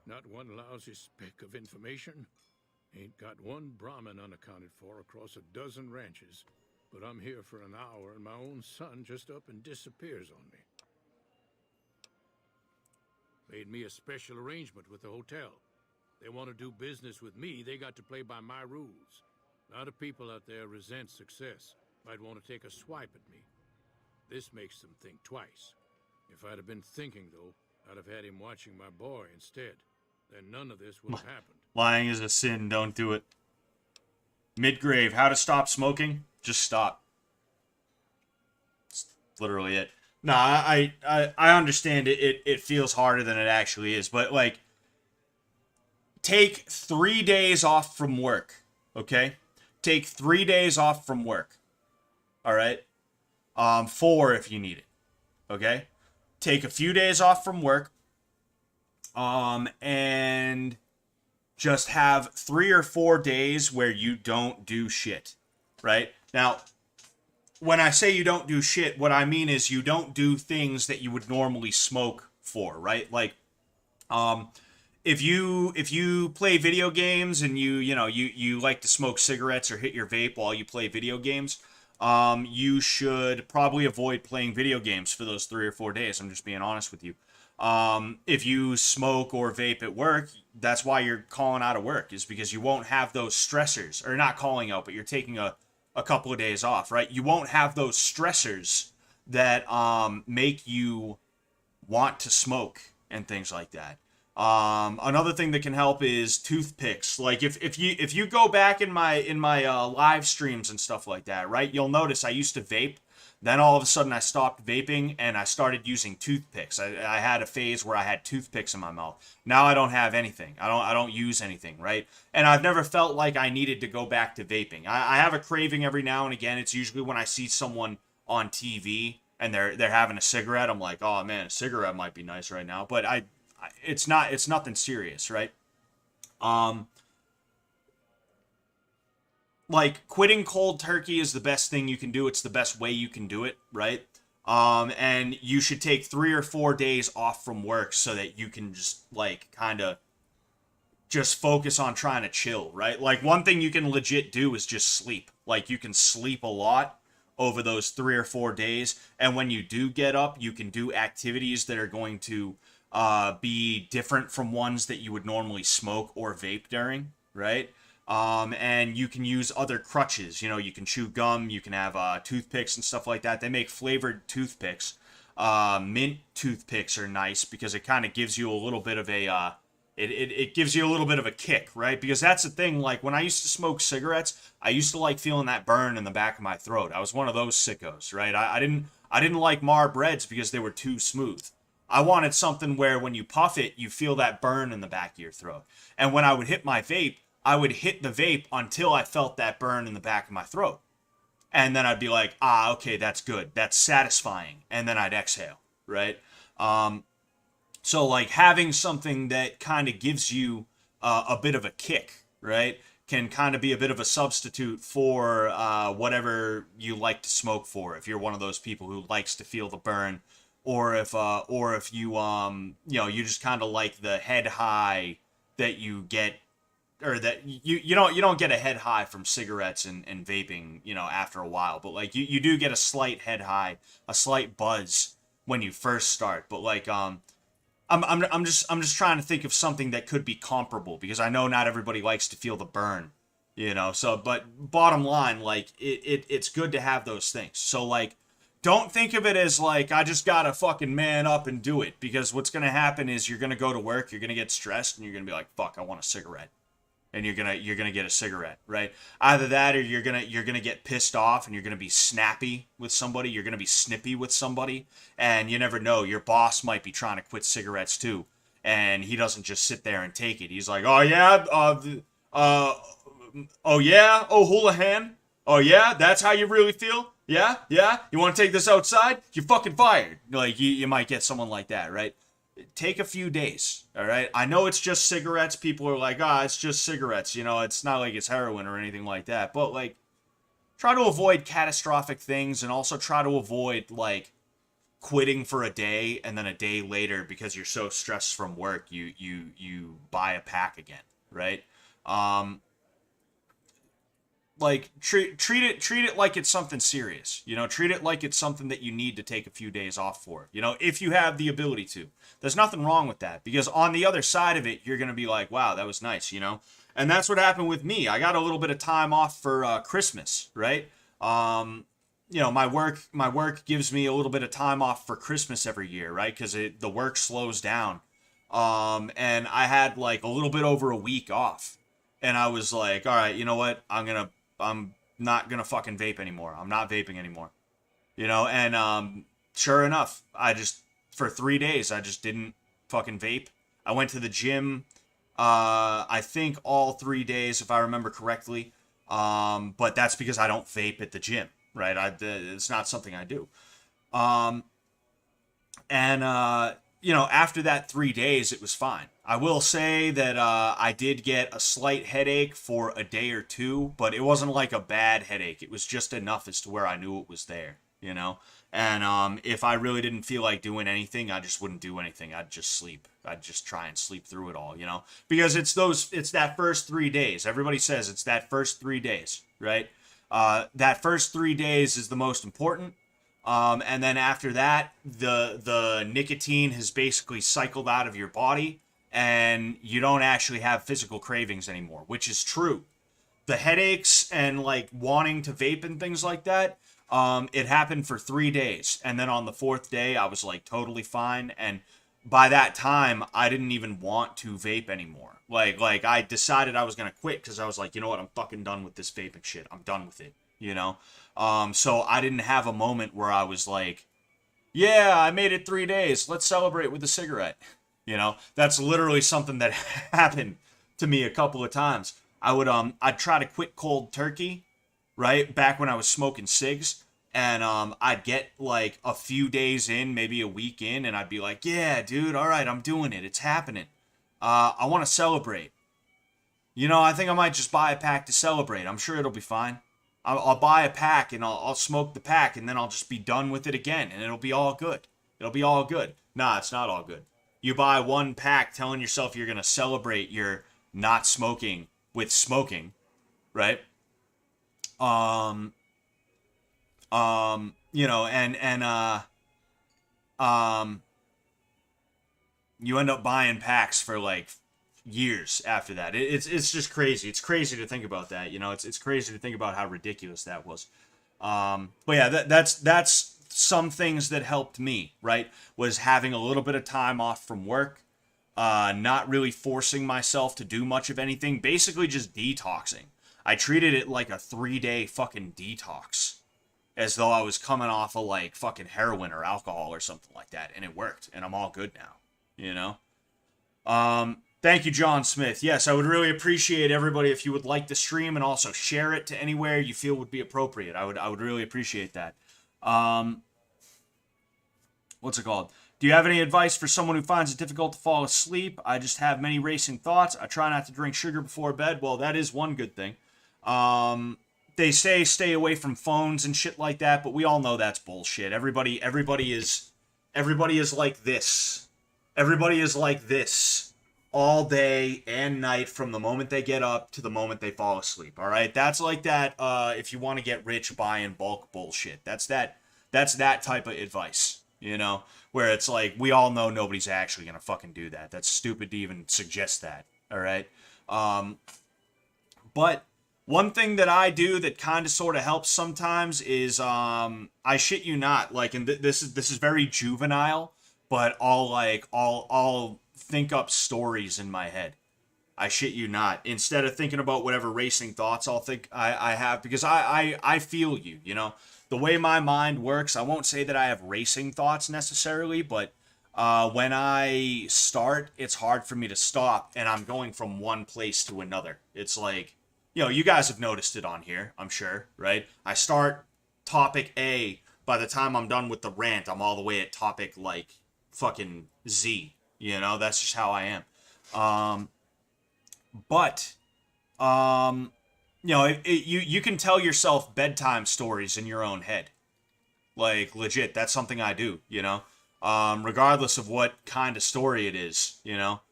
Not one lousy speck of information. Ain't got one Brahmin unaccounted for across a dozen ranches. But I'm here for an hour and my own son just up and disappears on me. Made me a special arrangement with the hotel. They want to do business with me, they got to play by my rules. A lot of people out there resent success. Might want to take a swipe at me. This makes them think twice. If I'd have been thinking, though, I'd have had him watching my boy instead. Then none of this would have happened. Lying is a sin, don't do it. Midgrave, how to stop smoking? Just stop. That's literally it. No, I understand it feels harder than it actually is, but like, take 3 days off from work, okay? Take 3 days off from work, all right? 4 if you need it, okay? Take a few days off from work, and just have 3 or 4 days where you don't do shit, right? Now, when I say you don't do shit, what I mean is you don't do things that you would normally smoke for, right? Like, if you play video games and you like to smoke cigarettes or hit your vape while you play video games, you should probably avoid playing video games for those 3 or 4 days. I'm just being honest with you. If you smoke or vape at work, that's why you're calling out of work, is because you won't have those stressors, or not calling out, but you're taking a couple of days off, right? You won't have those stressors that make you want to smoke and things like that. Another thing that can help is toothpicks. Like if you go back in my live streams and stuff like that, right? You'll notice I used to vape. Then all of a sudden I stopped vaping and I started using toothpicks. I had a phase where I had toothpicks in my mouth. Now I don't have anything. I don't use anything, right? And I've never felt like I needed to go back to vaping. I have a craving every now and again. It's usually when I see someone on TV and they're having a cigarette. I'm like, oh man, a cigarette might be nice right now. But it's nothing serious, right? like quitting cold turkey is the best thing you can do. It's the best way you can do it, right? And you should take 3 or 4 days off from work so that you can just like kind of just focus on trying to chill, right? Like one thing you can legit do is just sleep. Like you can sleep a lot over those 3 or 4 days. And when you do get up, you can do activities that are going to be different from ones that you would normally smoke or vape during, right? And you can use other crutches. You know, you can chew gum, you can have toothpicks and stuff like that. They make flavored toothpicks. Mint toothpicks are nice because it kind of gives you a little bit of a, it gives you a little bit of a kick, right? Because that's the thing, like when I used to smoke cigarettes, I used to like feeling that burn in the back of my throat. I was one of those sickos, right? I didn't like Marb Reds because they were too smooth. I wanted something where when you puff it, you feel that burn in the back of your throat. And when I would hit my vape, I would hit the vape until I felt that burn in the back of my throat. And then I'd be like, okay, that's good. That's satisfying. And then I'd exhale, right? So like having something that kind of gives you a bit of a kick, right, can kind of be a bit of a substitute for whatever you like to smoke for. If you're one of those people who likes to feel the burn, or if you you just kind of like the head high that you get, or that you don't get a head high from cigarettes and vaping, you know, after a while, but like you do get a slight head high, a slight buzz when you first start. But like I'm just trying to think of something that could be comparable, because I know not everybody likes to feel the burn, you know. So, but bottom line, like it's good to have those things. So like, don't think of it as like, I just gotta fucking man up and do it, because what's gonna happen is you're gonna go to work, you're gonna get stressed, and you're gonna be like, fuck, I want a cigarette. And you're gonna get a cigarette, right? Either that, or you're gonna get pissed off, and you're gonna be snappy with somebody. You're gonna be snippy with somebody, and you never know. Your boss might be trying to quit cigarettes too, and he doesn't just sit there and take it. He's like, oh yeah, Houlihan, oh yeah, that's how you really feel. Yeah, you want to take this outside? You're fucking fired. Like you might get someone like that, right? Take a few days, all right? I know it's just cigarettes. People are like, it's just cigarettes. You know, it's not like it's heroin or anything like that. But, like, try to avoid catastrophic things, and also try to avoid, like, quitting for a day and then a day later, because you're so stressed from work, you buy a pack again, right? Like, treat it like it's something serious. You know, treat it like it's something that you need to take a few days off for. You know, if you have the ability to. There's nothing wrong with that, because on the other side of it, you're going to be like, wow, that was nice, you know? And that's what happened with me. I got a little bit of time off for Christmas, right? You know, my work gives me a little bit of time off for Christmas every year, right? Because the work slows down. And I had like a little bit over a week off. And I was like, all right, you know what? I'm not gonna fucking vape anymore. I'm not vaping anymore. You know, and sure enough, for 3 days, I just didn't fucking vape. I went to the gym, I think all 3 days, if I remember correctly. But that's because I don't vape at the gym, right? It's not something I do. You know, after that 3 days, it was fine. I will say that I did get a slight headache for a day or two, but it wasn't like a bad headache. It was just enough as to where I knew it was there, you know? And if I really didn't feel like doing anything, I just wouldn't do anything. I'd just sleep. I'd just try and sleep through it all, you know? Because it's that first 3 days. Everybody says it's that first 3 days, right? That first 3 days is the most important. And then after that, the nicotine has basically cycled out of your body, and you don't actually have physical cravings anymore, which is true. The headaches and like wanting to vape and things like that, it happened for 3 days. And then on the 4th day, I was like totally fine. And by that time, I didn't even want to vape anymore. Like I decided I was going to quit, because I was like, you know what? I'm fucking done with this vaping shit. I'm done with it, you know? So I didn't have a moment where I was like, yeah, I made it 3 days. Let's celebrate with a cigarette. You know, that's literally something that happened to me a couple of times. I'd try to quit cold turkey, right? Back when I was smoking cigs, and I'd get like a few days in, maybe a week in, and I'd be like, yeah, dude, all right, I'm doing it. It's happening. I want to celebrate. You know, I think I might just buy a pack to celebrate. I'm sure it'll be fine. I'll buy a pack and I'll smoke the pack and then I'll just be done with it again and it'll be all good. It'll be all good. Nah, it's not all good. You buy one pack telling yourself you're going to celebrate your not smoking with smoking, right? You know, you end up buying packs for like years after that. It's just crazy. It's crazy to think about that. You know, it's crazy to think about how ridiculous that was. But yeah, that's some things that helped me, right? Was having a little bit of time off from work, not really forcing myself to do much of anything, basically just detoxing. I treated it like a 3-day fucking detox, as though I was coming off of like fucking heroin or alcohol or something like that, and it worked, and I'm all good now, you know? Thank you, John Smith. Yes, I would really appreciate everybody if you would like the stream and also share it to anywhere you feel would be appropriate. I would really appreciate that. What's it called? Do you have any advice for someone who finds it difficult to fall asleep? I just have many racing thoughts. I try not to drink sugar before bed. Well, that is one good thing. They say stay away from phones and shit like that, but we all know that's bullshit. Everybody is like this. Everybody is like this all day and night from the moment they get up to the moment they fall asleep. All right, that's like that. If you want to get rich, buy in bulk bullshit. That's that type of advice, you know, where it's like we all know nobody's actually gonna fucking do that. That's stupid to even suggest that. All right, but one thing that I do that kind of sort of helps sometimes is I shit you not, like, and this is very juvenile, but I'll think up stories in my head. I shit you not. Instead of thinking about whatever racing thoughts I have, because I feel you, you know, the way my mind works. I won't say that I have racing thoughts necessarily, but when I start, it's hard for me to stop, and I'm going from one place to another. It's like, you know, you guys have noticed it on here, I'm sure, right? I start topic A. By the time I'm done with the rant, I'm all the way at topic, like, fucking Z. You know, that's just how I am. You know, you can tell yourself bedtime stories in your own head. Like, legit, that's something I do, you know? Regardless of what kind of story it is, you know?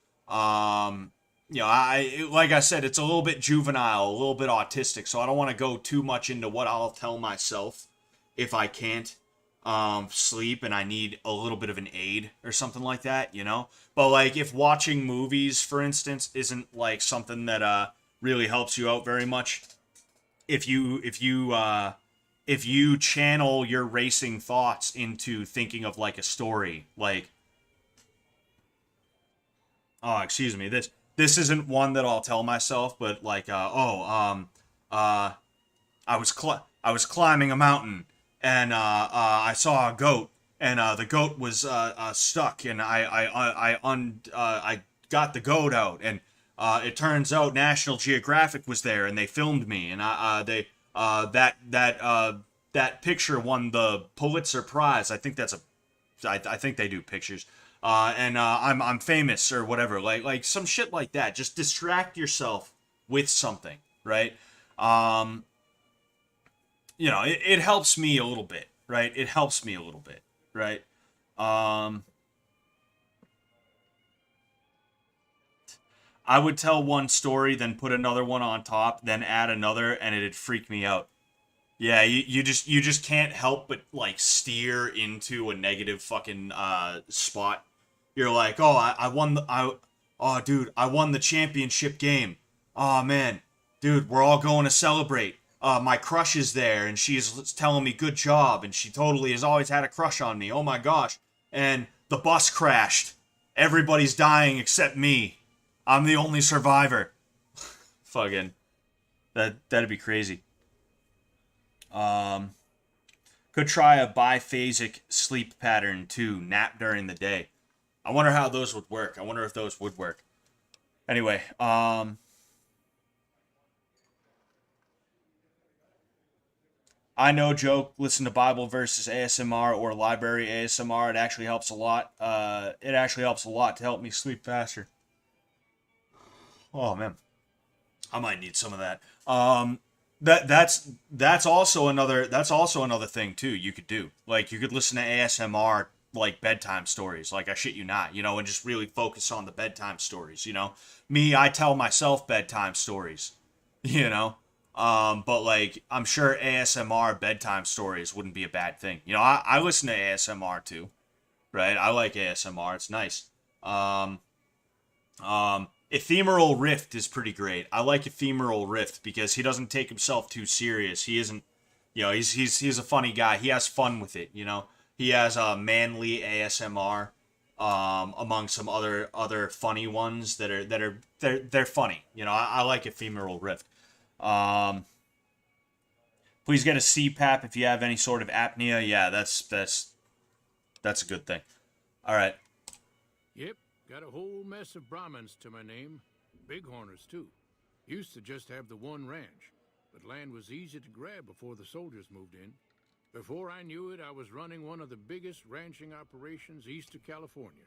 You know, like I said, it's a little bit juvenile, a little bit autistic, so I don't want to go too much into what I'll tell myself if I can't sleep and I need a little bit of an aid or something like that, you know? But like if watching movies, for instance, isn't like something that really helps you out very much, if you channel your racing thoughts into thinking of like a story, like, oh, excuse me, this isn't one that I'll tell myself, but like, I was climbing a mountain and I saw a goat, and the goat was stuck, and I got the goat out, and it turns out National Geographic was there, and they filmed me, and that picture won the Pulitzer Prize. I think I think they do pictures. And I'm famous or whatever, like some shit like that. Just distract yourself with something, right? You know, it helps me a little bit, right? It helps me a little bit, right? I would tell one story, then put another one on top, then add another, and it'd freak me out. Yeah, you just can't help but like steer into a negative fucking spot. You're like, oh, I won the championship game. Oh man, dude, we're all going to celebrate. My crush is there, and she's telling me good job, and she totally has always had a crush on me. Oh my gosh. And the bus crashed. Everybody's dying except me. I'm the only survivor. Fucking. That'd be crazy. Could try a biphasic sleep pattern too. Nap during the day. I wonder how those would work. I wonder if those would work. Anyway, I know joke, listen to Bible verses ASMR or library ASMR. It actually helps a lot. It actually helps a lot to help me sleep faster. Oh, man. I might need some of that. That's also another thing too you could do. Like you could listen to ASMR like bedtime stories, like I shit you not, you know, and just really focus on the bedtime stories, you know. Me, I tell myself bedtime stories, you know. But like I'm sure ASMR bedtime stories wouldn't be a bad thing. You know, I listen to ASMR too, right? I like ASMR, it's nice. Ephemeral Rift is pretty great. I like Ephemeral Rift because he doesn't take himself too serious. He isn't, you know, he's a funny guy. He has fun with it, you know. He has a manly ASMR, among some other funny ones they're funny. You know, I like Ephemeral Rift. Please get a CPAP if you have any sort of apnea. Yeah, that's a good thing. All right. Yep, got a whole mess of Brahmins to my name. Bighorners, too. Used to just have the one ranch, but land was easy to grab before the soldiers moved in. Before I knew it, I was running one of the biggest ranching operations east of California.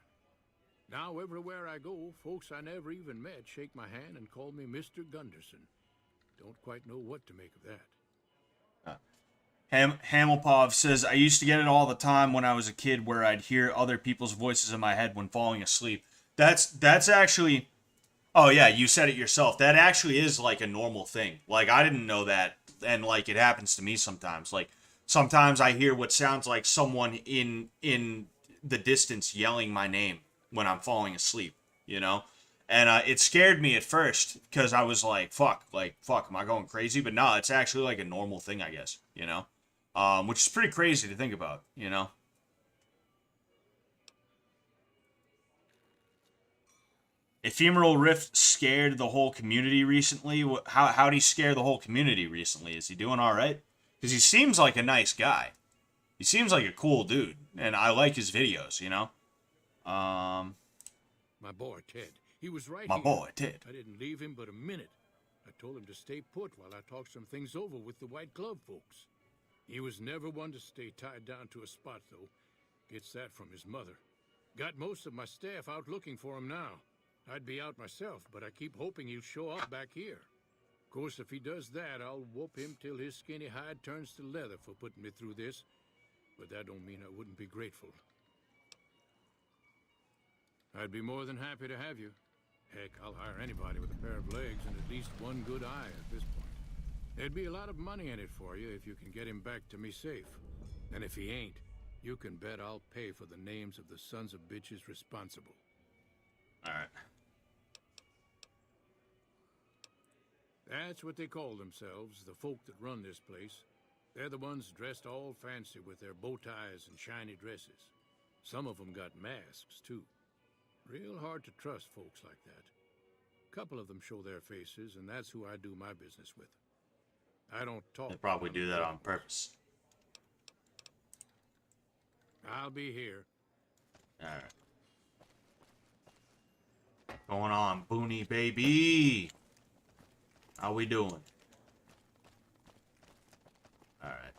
Now, everywhere I go, folks I never even met shake my hand and call me Mr. Gunderson. Don't quite know what to make of that. Hamilpov says, I used to get it all the time when I was a kid where I'd hear other people's voices in my head when falling asleep. That's actually... Oh, yeah, you said it yourself. That actually is, like, a normal thing. Like, I didn't know that, and, like, it happens to me sometimes. Like, sometimes I hear what sounds like someone in the distance yelling my name when I'm falling asleep, you know? And it scared me at first, because I was like, fuck, am I going crazy? But no, it's actually, like, a normal thing, I guess, you know? Which is pretty crazy to think about, you know? Ephemeral Rift scared the whole community recently. How'd he scare the whole community recently? Is he doing all right? Because he seems like a nice guy. He seems like a cool dude, and I like his videos, you know? My boy, Ted. He was right My here. boy, Ted. I didn't leave him but a minute. I told him to stay put while I talked some things over with the White Glove folks. He was never one to stay tied down to a spot, though. Gets that from his mother. Got most of my staff out looking for him now. I'd be out myself, but I keep hoping he'll show up back here. Of course, if he does that, I'll whoop him till his skinny hide turns to leather for putting me through this. But that don't mean I wouldn't be grateful. I'd be more than happy to have you. Heck, I'll hire anybody with a pair of legs and at least one good eye at this point. There'd be a lot of money in it for you if you can get him back to me safe. And if he ain't, you can bet I'll pay for the names of the sons of bitches responsible. Alright. That's what they call themselves, the folk that run this place. They're the ones dressed all fancy with their bow ties and shiny dresses. Some of them got masks, too. Real hard to trust folks like that. A couple of them show their faces, and that's who I do my business with. I don't talk. They probably do that on purpose. I'll be here. Alright. Going on, Booney, baby. How we doing? Alright,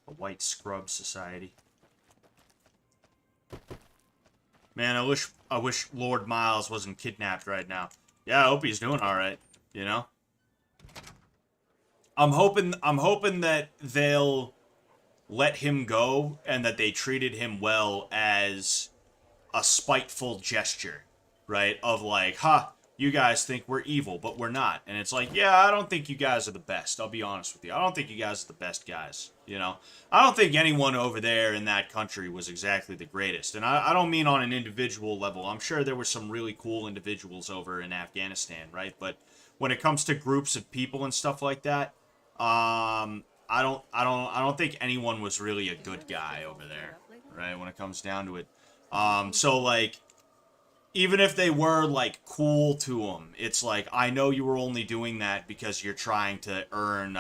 the White Scrub Society. Man, I wish Lord Miles wasn't kidnapped right now. Yeah, I hope he's doing alright, you know? I'm hoping that they'll let him go and that they treated him well as a spiteful gesture, right? Of like, you guys think we're evil, but we're not. And it's like, yeah, I don't think you guys are the best. I'll be honest with you. I don't think you guys are the best guys, you know? I don't think anyone over there in that country was exactly the greatest. And I don't mean on an individual level. I'm sure there were some really cool individuals over in Afghanistan, right? But when it comes to groups of people and stuff like that, I don't think anyone was really a good guy over there, right? When it comes down to it. So like, even if they were, like, cool to him, it's like, I know you were only doing that because you're trying to earn,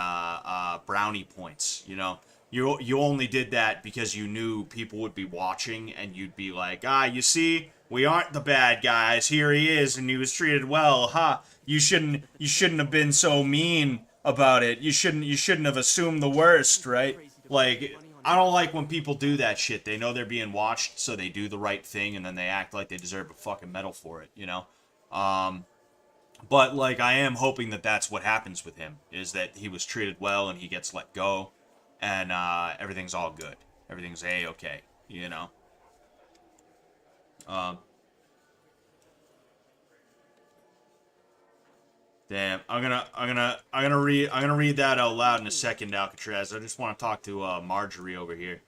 brownie points, you know? You only did that because you knew people would be watching, and you'd be like, you see, we aren't the bad guys, here he is, and he was treated well, you shouldn't have been so mean about it, you shouldn't have assumed the worst, right? Like, I don't like when people do that shit. They know they're being watched, so they do the right thing, and then they act like they deserve a fucking medal for it, you know? But like, I am hoping that that's what happens with him, is that he was treated well and he gets let go, and everything's all good. Everything's a-okay, you know. Damn, I'm gonna read that out loud in a second, Alcatraz. I just want to talk to Marjorie over here.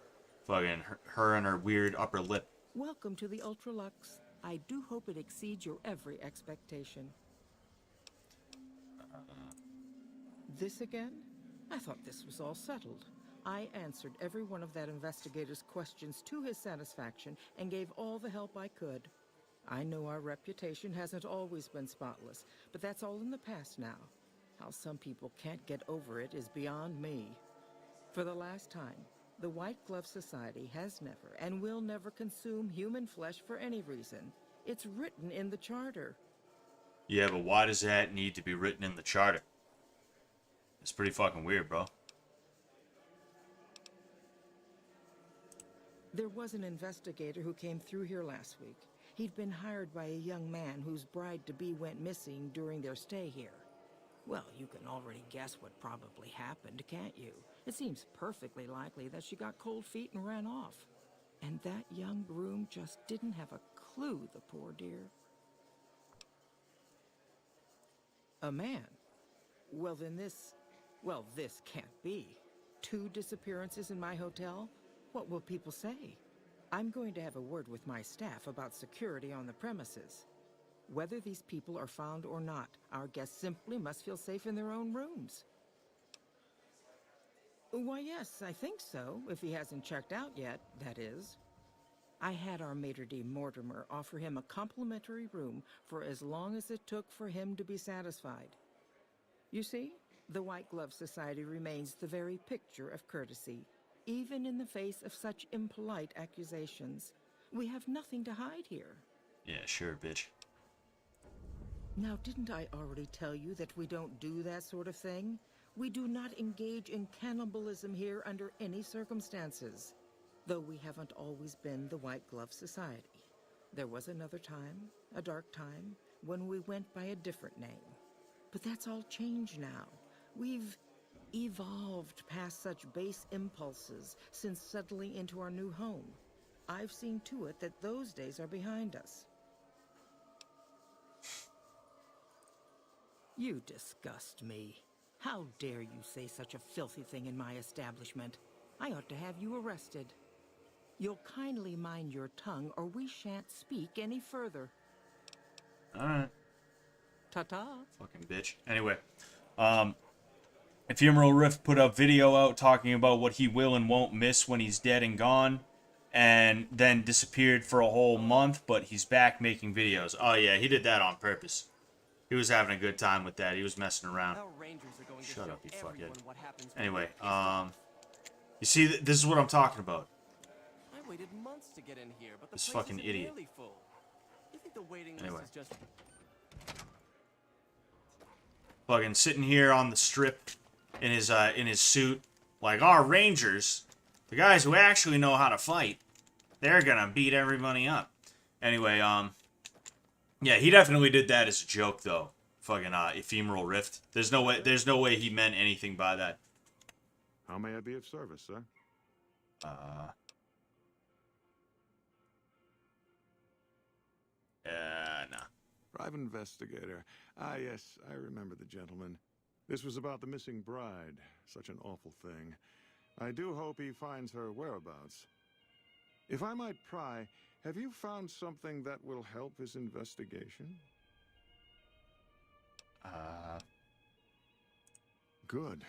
Fucking her and her weird upper lip. Welcome to the Ultralux. I do hope it exceeds your every expectation. This again? I thought this was all settled. I answered every one of that investigator's questions to his satisfaction and gave all the help I could. I know our reputation hasn't always been spotless, but that's all in the past now. How some people can't get over it is beyond me. For the last time, the White Glove Society has never and will never consume human flesh for any reason. It's written in the charter. Yeah, but why does that need to be written in the charter? It's pretty fucking weird, bro. There was an investigator who came through here last week. He'd been hired by a young man whose bride-to-be went missing during their stay here. Well, you can already guess what probably happened, can't you? It seems perfectly likely that she got cold feet and ran off. And that young groom just didn't have a clue, the poor dear. A man? Well, then this can't be. 2 disappearances in my hotel? What will people say? I'm going to have a word with my staff about security on the premises. Whether these people are found or not, our guests simply must feel safe in their own rooms. Why, yes, I think so, if he hasn't checked out yet, that is. I had our maitre d' Mortimer offer him a complimentary room for as long as it took for him to be satisfied. You see, the White Glove Society remains the very picture of courtesy, even in the face of such impolite accusations. We have nothing to hide here. Yeah, sure, bitch. Now, didn't I already tell you that we don't do that sort of thing? We do not engage in cannibalism here under any circumstances. Though we haven't always been the White Glove Society. There was another time, a dark time, when we went by a different name. But that's all changed now. We've evolved past such base impulses since settling into our new home. I've seen to it that those days are behind us. You disgust me. How dare you say such a filthy thing in my establishment? I ought to have you arrested. You'll kindly mind your tongue, or we shan't speak any further. Alright. Ta-ta. Fucking bitch. Anyway, Ephemeral Rift put a video out talking about what he will and won't miss when he's dead and gone, and then disappeared for a whole month, but he's back making videos. Oh yeah, he did that on purpose. He was having a good time with that. He was messing around. Shut up, you fuckhead. Anyway, you see, this is what I'm talking about. I waited months to get in here, but the This place fucking isn't idiot. nearly full. You think the waiting Anyway. list is just... Fucking sitting here on the strip in his suit, like, our Rangers, the guys who actually know how to fight, they're gonna beat everybody up. Anyway, yeah, he definitely did that as a joke, though. Fucking Ephemeral Rift. There's no way he meant anything by that. How may I be of service, sir? Nah. Private investigator. Ah, yes, I remember the gentleman. This was about the missing bride. Such an awful thing. I do hope he finds her whereabouts. If I might pry, have you found something that will help his investigation? Good.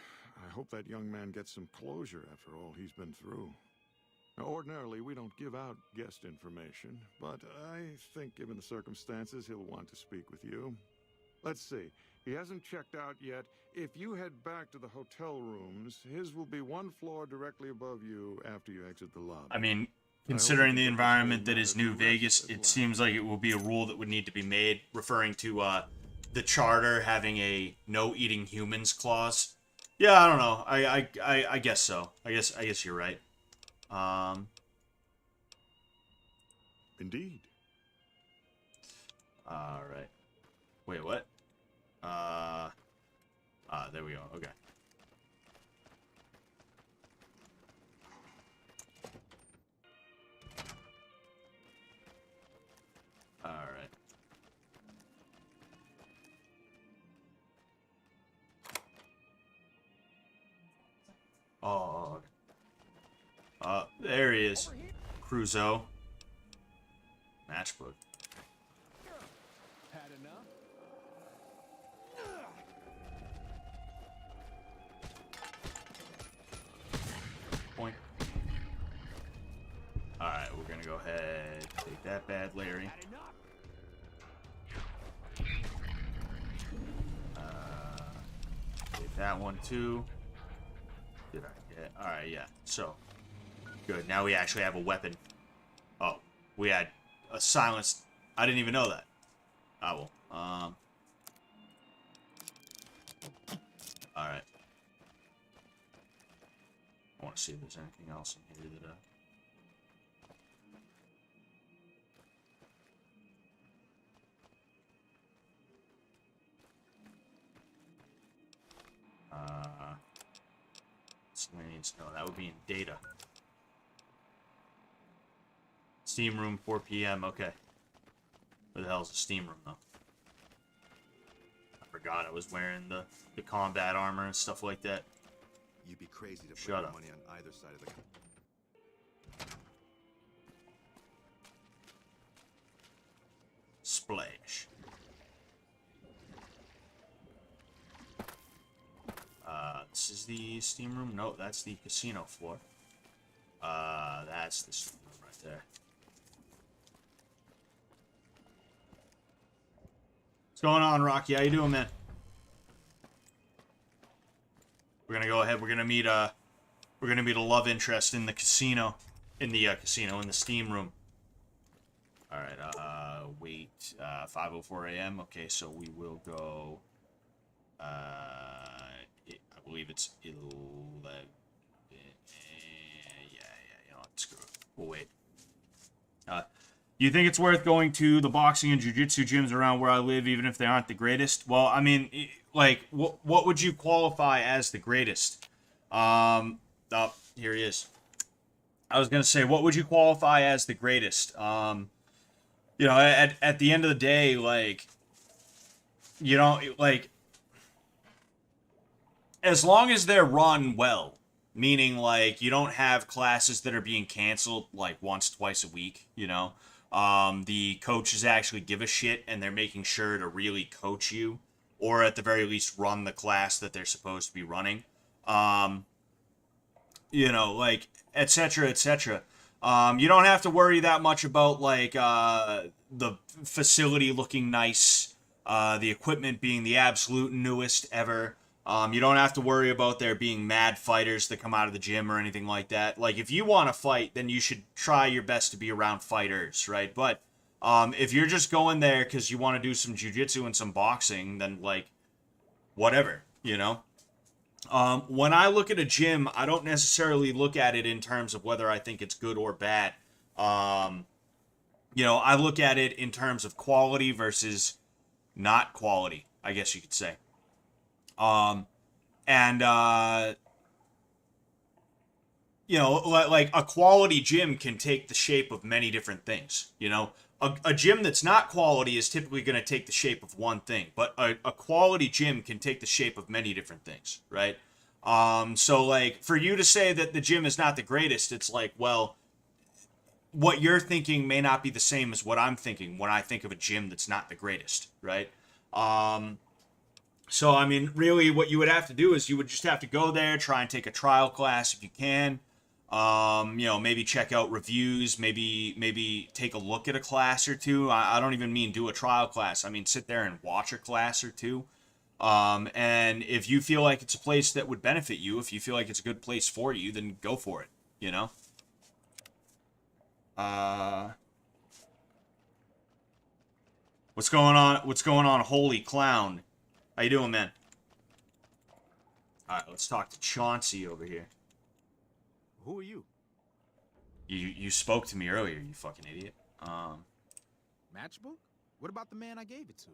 I hope that young man gets some closure after all he's been through. Now, ordinarily, we don't give out guest information, but I think given the circumstances, he'll want to speak with you. Let's see. He hasn't checked out yet. If you head back to the hotel rooms, his will be 1 floor directly above you after you exit the lobby. I mean, considering the environment that is New Vegas, it seems like it will be a rule that would need to be made, referring to the charter having a no eating humans clause. Yeah, I don't know. I guess so. I guess you're right. Indeed. All right. Wait, what? There we go. Okay. All right. Oh. There he is. Crusoe. Matchbook. Had enough? Point. Alright, we're gonna go ahead. Take that bad Larry. Take that one too. Did I get? Alright, yeah. So, good. Now we actually have a weapon. Oh, we had a silenced. I didn't even know that. Oh, well. Alright. I want to see if there's anything else in here that, Slanes. No, that would be in data. Steam room, 4 p.m. Okay. Where the hell's the steam room, though? I forgot I was wearing the combat armor and stuff like that. You'd be crazy to put Shut your up. money on either side of the... Splash. This is the steam room? No, that's the casino floor. That's the steam room right there. What's going on, Rocky? How you doing, man? We're gonna go ahead. We're gonna meet a love interest in the casino, in the steam room. All right. Wait. 5:04 a.m. Okay, so we will go. I believe it's 11. Yeah. You know what? Screw it. We'll wait. You think it's worth going to the boxing and jiu-jitsu gyms around where I live, even if they aren't the greatest? Well, I mean, like, what would you qualify as the greatest? Oh, here he is. I was gonna say, what would you qualify as the greatest? You know, at the end of the day, like, you know, like, as long as they're run well, meaning, like, you don't have classes that are being canceled, like, once, twice a week, you know? The coaches actually give a shit, and they're making sure to really coach you, or at the very least run the class that they're supposed to be running. You know, like, etc., etc. You don't have to worry that much about, like, the facility looking nice, the equipment being the absolute newest ever. You don't have to worry about there being mad fighters that come out of the gym or anything like that. Like, if you want to fight, then you should try your best to be around fighters, right? But if you're just going there because you want to do some jiu-jitsu and some boxing, then, like, whatever, you know? When I look at a gym, I don't necessarily look at it in terms of whether I think it's good or bad. You know, I look at it in terms of quality versus not quality, I guess you could say. You know, like, a quality gym can take the shape of many different things, you know? A gym that's not quality is typically going to take the shape of one thing, but a quality gym can take the shape of many different things, right? So, like, for you to say that the gym is not the greatest, it's like, well, what you're thinking may not be the same as what I'm thinking when I think of a gym that's not the greatest, right? So, I mean, really what you would have to do is you would just have to go there, try and take a trial class if you can. You know, maybe check out reviews, maybe take a look at a class or two. I don't even mean do a trial class. I mean, sit there and watch a class or two. And if you feel like it's a place that would benefit you, if you feel like it's a good place for you, then go for it, you know? What's going on? What's going on, Holy Clown? How you doing, man? Alright, let's talk to Chauncey over here. Who are you? You spoke to me earlier, you fucking idiot. Matchbook? What about the man I gave it to?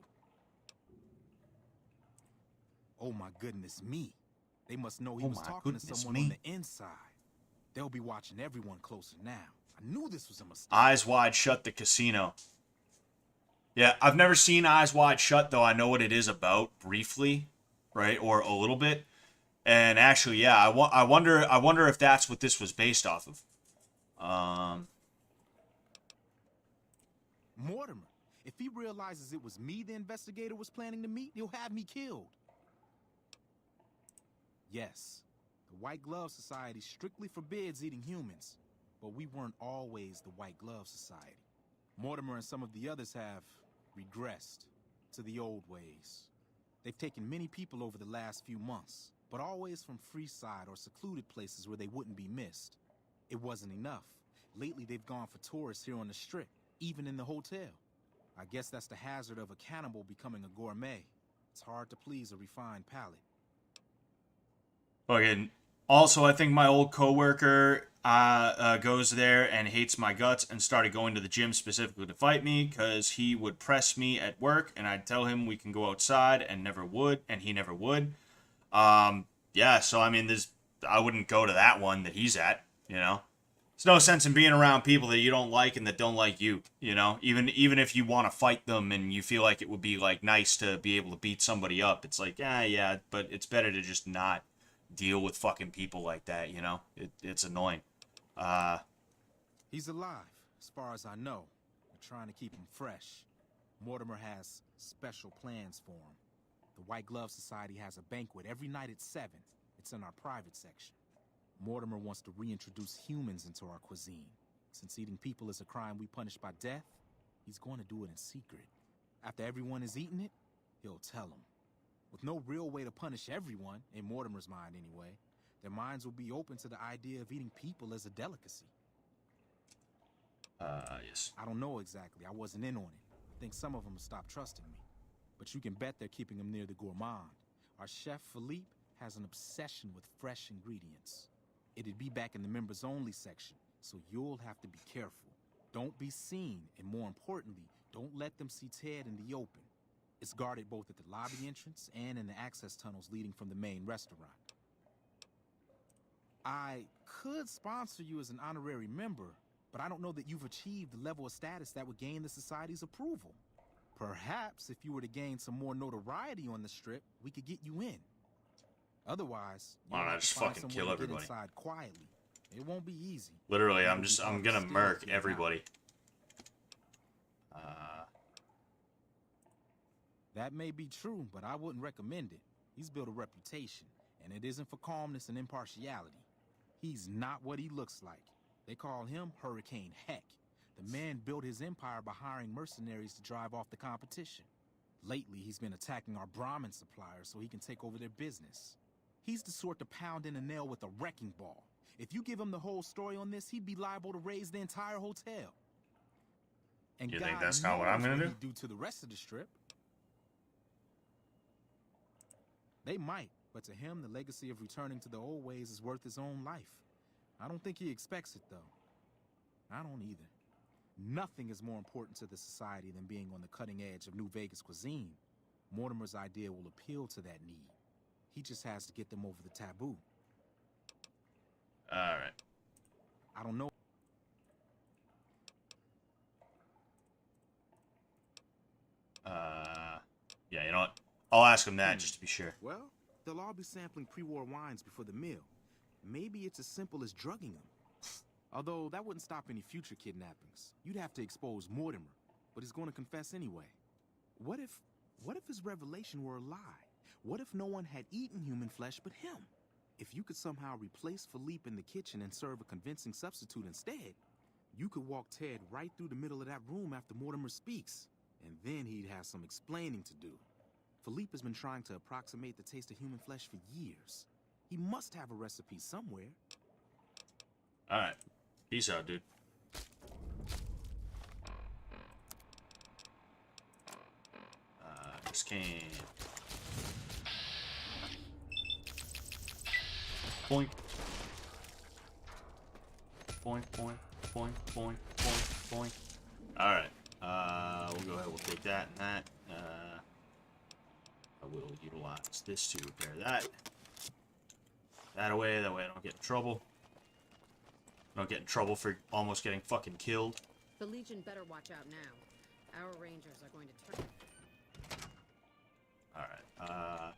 Oh my goodness me. They must know he Oh was my talking to goodness someone me. on the inside. They'll be watching everyone closer now. I knew this was a mistake. Eyes Wide Shut, the casino. Yeah, I've never seen Eyes Wide Shut, though I know what it is about briefly, right? Or a little bit. And actually, yeah, I wonder if that's what this was based off of. Mortimer, if he realizes it was me the investigator was planning to meet, he'll have me killed. Yes, the White Glove Society strictly forbids eating humans, but we weren't always the White Glove Society. Mortimer and some of the others have regressed to the old ways. They've taken many people over the last few months, but always from Freeside or secluded places where they wouldn't be missed. It wasn't enough. Lately, they've gone for tourists here on the Strip, even in the hotel. I guess that's the hazard of a cannibal becoming a gourmet. It's hard to please a refined palate. Fucking. Also, I think my old coworker goes there and hates my guts and started going to the gym specifically to fight me because he would press me at work and I'd tell him we can go outside and never would, and he never would. Yeah, so I mean, I wouldn't go to that one that he's at, you know? There's no sense in being around people that you don't like and that don't like you, you know? Even if you want to fight them and you feel like it would be, like, nice to be able to beat somebody up, it's like, yeah, but it's better to just not deal with fucking people like that, you know? It's annoying. He's alive, as far as I know. We're trying to keep him fresh. Mortimer has special plans for him. The White Glove Society has a banquet every night at 7. It's in our private section. Mortimer wants to reintroduce humans into our cuisine. Since eating people is a crime we punish by death, he's going to do it in secret. After everyone has eaten it, he'll tell them. With no real way to punish everyone, in Mortimer's mind anyway, their minds will be open to the idea of eating people as a delicacy. Yes. I don't know exactly. I wasn't in on it. I think some of them stopped trusting me. But you can bet they're keeping him near the gourmand. Our chef, Philippe, has an obsession with fresh ingredients. It'd be back in the members-only section, so you'll have to be careful. Don't be seen, and more importantly, don't let them see Ted in the open. It's guarded both at the lobby entrance and in the access tunnels leading from the main restaurant. I could sponsor you as an honorary member, but I don't know that you've achieved the level of status that would gain the Society's approval. Perhaps if you were to gain some more notoriety on the Strip, we could get you in. Otherwise, Why don't I just fucking kill everybody? Inside quietly. It won't be easy. Literally, I'm gonna murk everybody. That may be true, but I wouldn't recommend it. He's built a reputation, and it isn't for calmness and impartiality. He's not what he looks like. They call him Hurricane Heck. The man built his empire by hiring mercenaries to drive off the competition. Lately, he's been attacking our Brahmin suppliers so he can take over their business. He's the sort to pound in a nail with a wrecking ball. If you give him the whole story on this, he'd be liable to raise the entire hotel. And You God think that's not what I'm knows gonna he'd do to the rest of the Strip. They might, but to him, the legacy of returning to the old ways is worth his own life. I don't think he expects it, though. I don't either. Nothing is more important to the Society than being on the cutting edge of New Vegas cuisine. Mortimer's idea will appeal to that need. He just has to get them over the taboo. Alright. I don't know. Yeah, you know what? I'll ask him that just to be sure. Well, they'll all be sampling pre-war wines before the meal. Maybe it's as simple as drugging them. Although that wouldn't stop any future kidnappings. You'd have to expose Mortimer, but he's going to confess anyway. What if his revelation were a lie? What if no one had eaten human flesh but him? If you could somehow replace Philippe in the kitchen and serve a convincing substitute instead, you could walk Ted right through the middle of that room after Mortimer speaks, and then he'd have some explaining to do. Philippe has been trying to approximate the taste of human flesh for years. He must have a recipe somewhere. Alright. Peace out, dude. Just can't. Boink. Boink, boink, boink, boink, boink, boink. Alright. We'll go ahead, we'll take that and that. will utilize this to repair that. That away, that way I don't get in trouble. I don't get in trouble for almost getting fucking killed. The Legion better watch out now. Our Rangers are going to turn. Alright, nah.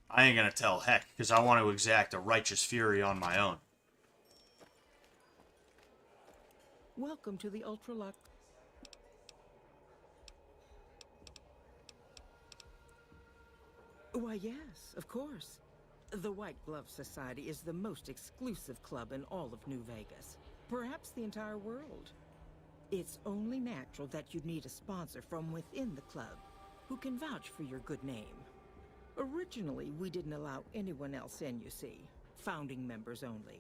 I ain't gonna tell Heck, because I want to exact a righteous fury on my own. Welcome to the Ultralux. Why, yes, of course. The White Glove Society is the most exclusive club in all of New Vegas. Perhaps the entire world. It's only natural that you'd need a sponsor from within the club who can vouch for your good name. Originally, we didn't allow anyone else in, you see. Founding members only.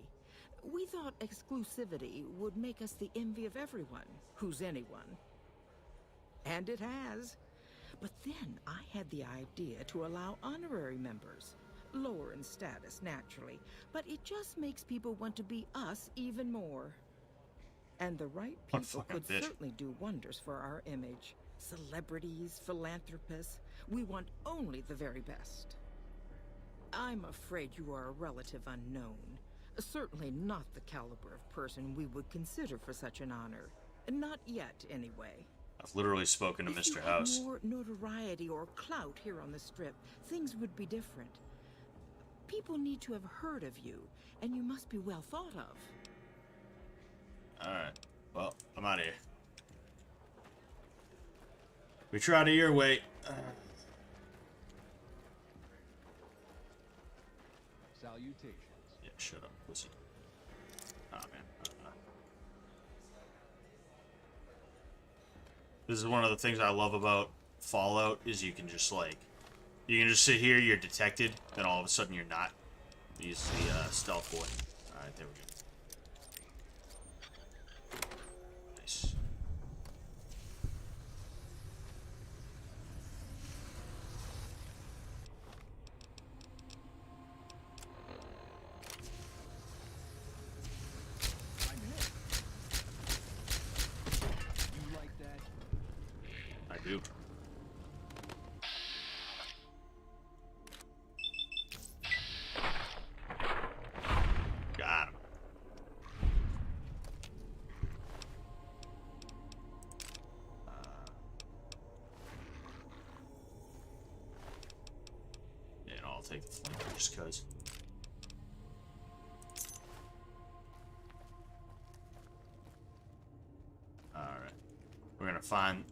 We thought exclusivity would make us the envy of everyone who's anyone. And it has. But then I had the idea to allow honorary members. Lower in status, naturally, but it just makes people want to be us even more. And the right people could certainly do wonders for our image. Celebrities, philanthropists, we want only the very best. I'm afraid you are a relative unknown. Certainly not the caliber of person we would consider for such an honor. Not yet, anyway. I've literally spoken to Mr. House. If you had more notoriety or clout here on the Strip, things would be different. People need to have heard of you, and you must be well thought of. Alright. Well, I'm out of here. We tried it your way. Salutations. Yeah, shut up, pussy. Oh, man. This is one of the things I love about Fallout, is you can just, like... You can just sit here, you're detected, then all of a sudden you're not. Use the stealth boy. Alright, there we go. Nice. You like that? I do. Got him. Yeah, no, I'll take the flanker just cause. Alright. We're gonna find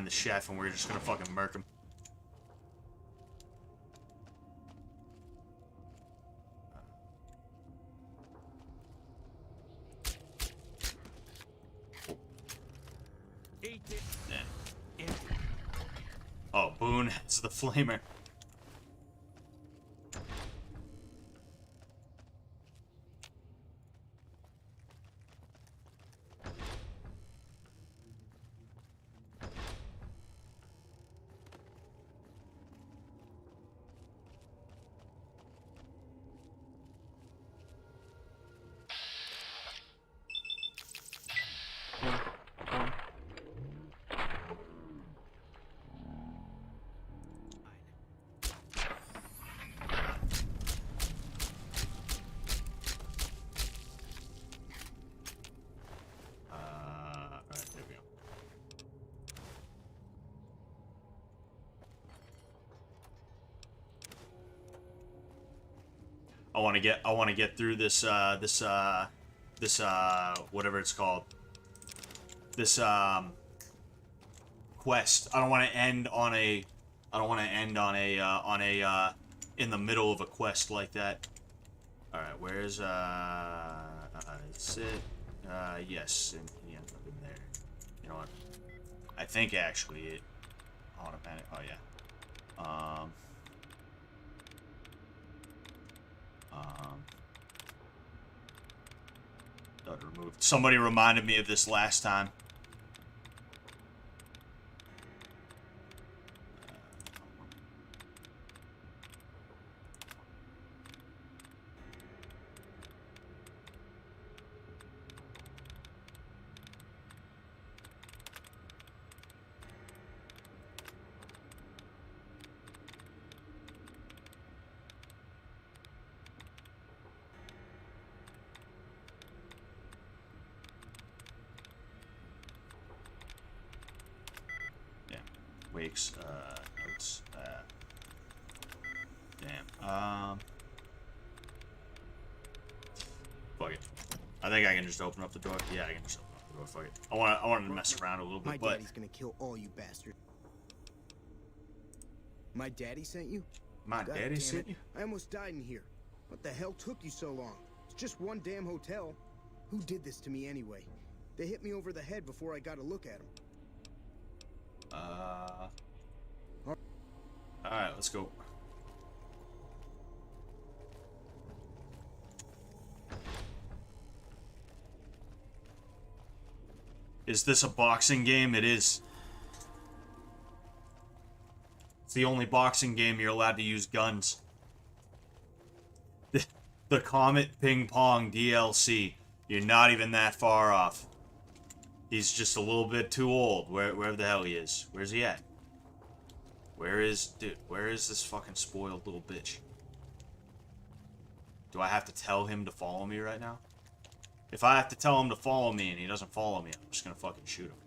the chef and we're just gonna fucking murk him. Yeah. Oh, Boone has the flamer. Alright, there we go. I want to get through this whatever it's called. This quest. I don't want to end on a in the middle of a quest like that. All right, where's it's it. Yes, and he ends up in there. You know what? I think actually it automatic. Oh yeah. Removed. Somebody reminded me of this last time. Sweepstakes. Notes. Damn. Fuck it. I think I can just open up the door. Yeah, I can just open up the door. Fuck it. I wanted to mess around a little bit, My but daddy's gonna kill all you bastards. My daddy sent you? my God daddy damn sent it. you. I almost died in here. What the hell took you so long? It's just one damn hotel. Who did this to me anyway? They hit me over the head before I got a look at them. Alright, let's go. Is this a boxing game? It is. It's the only boxing game you're allowed to use guns. The Comet Ping Pong DLC. You're not even that far off. He's just a little bit too old, wherever the hell he is. Where's he at? Where is this fucking spoiled little bitch? Do I have to tell him to follow me right now? If I have to tell him to follow me and he doesn't follow me, I'm just gonna fucking shoot him.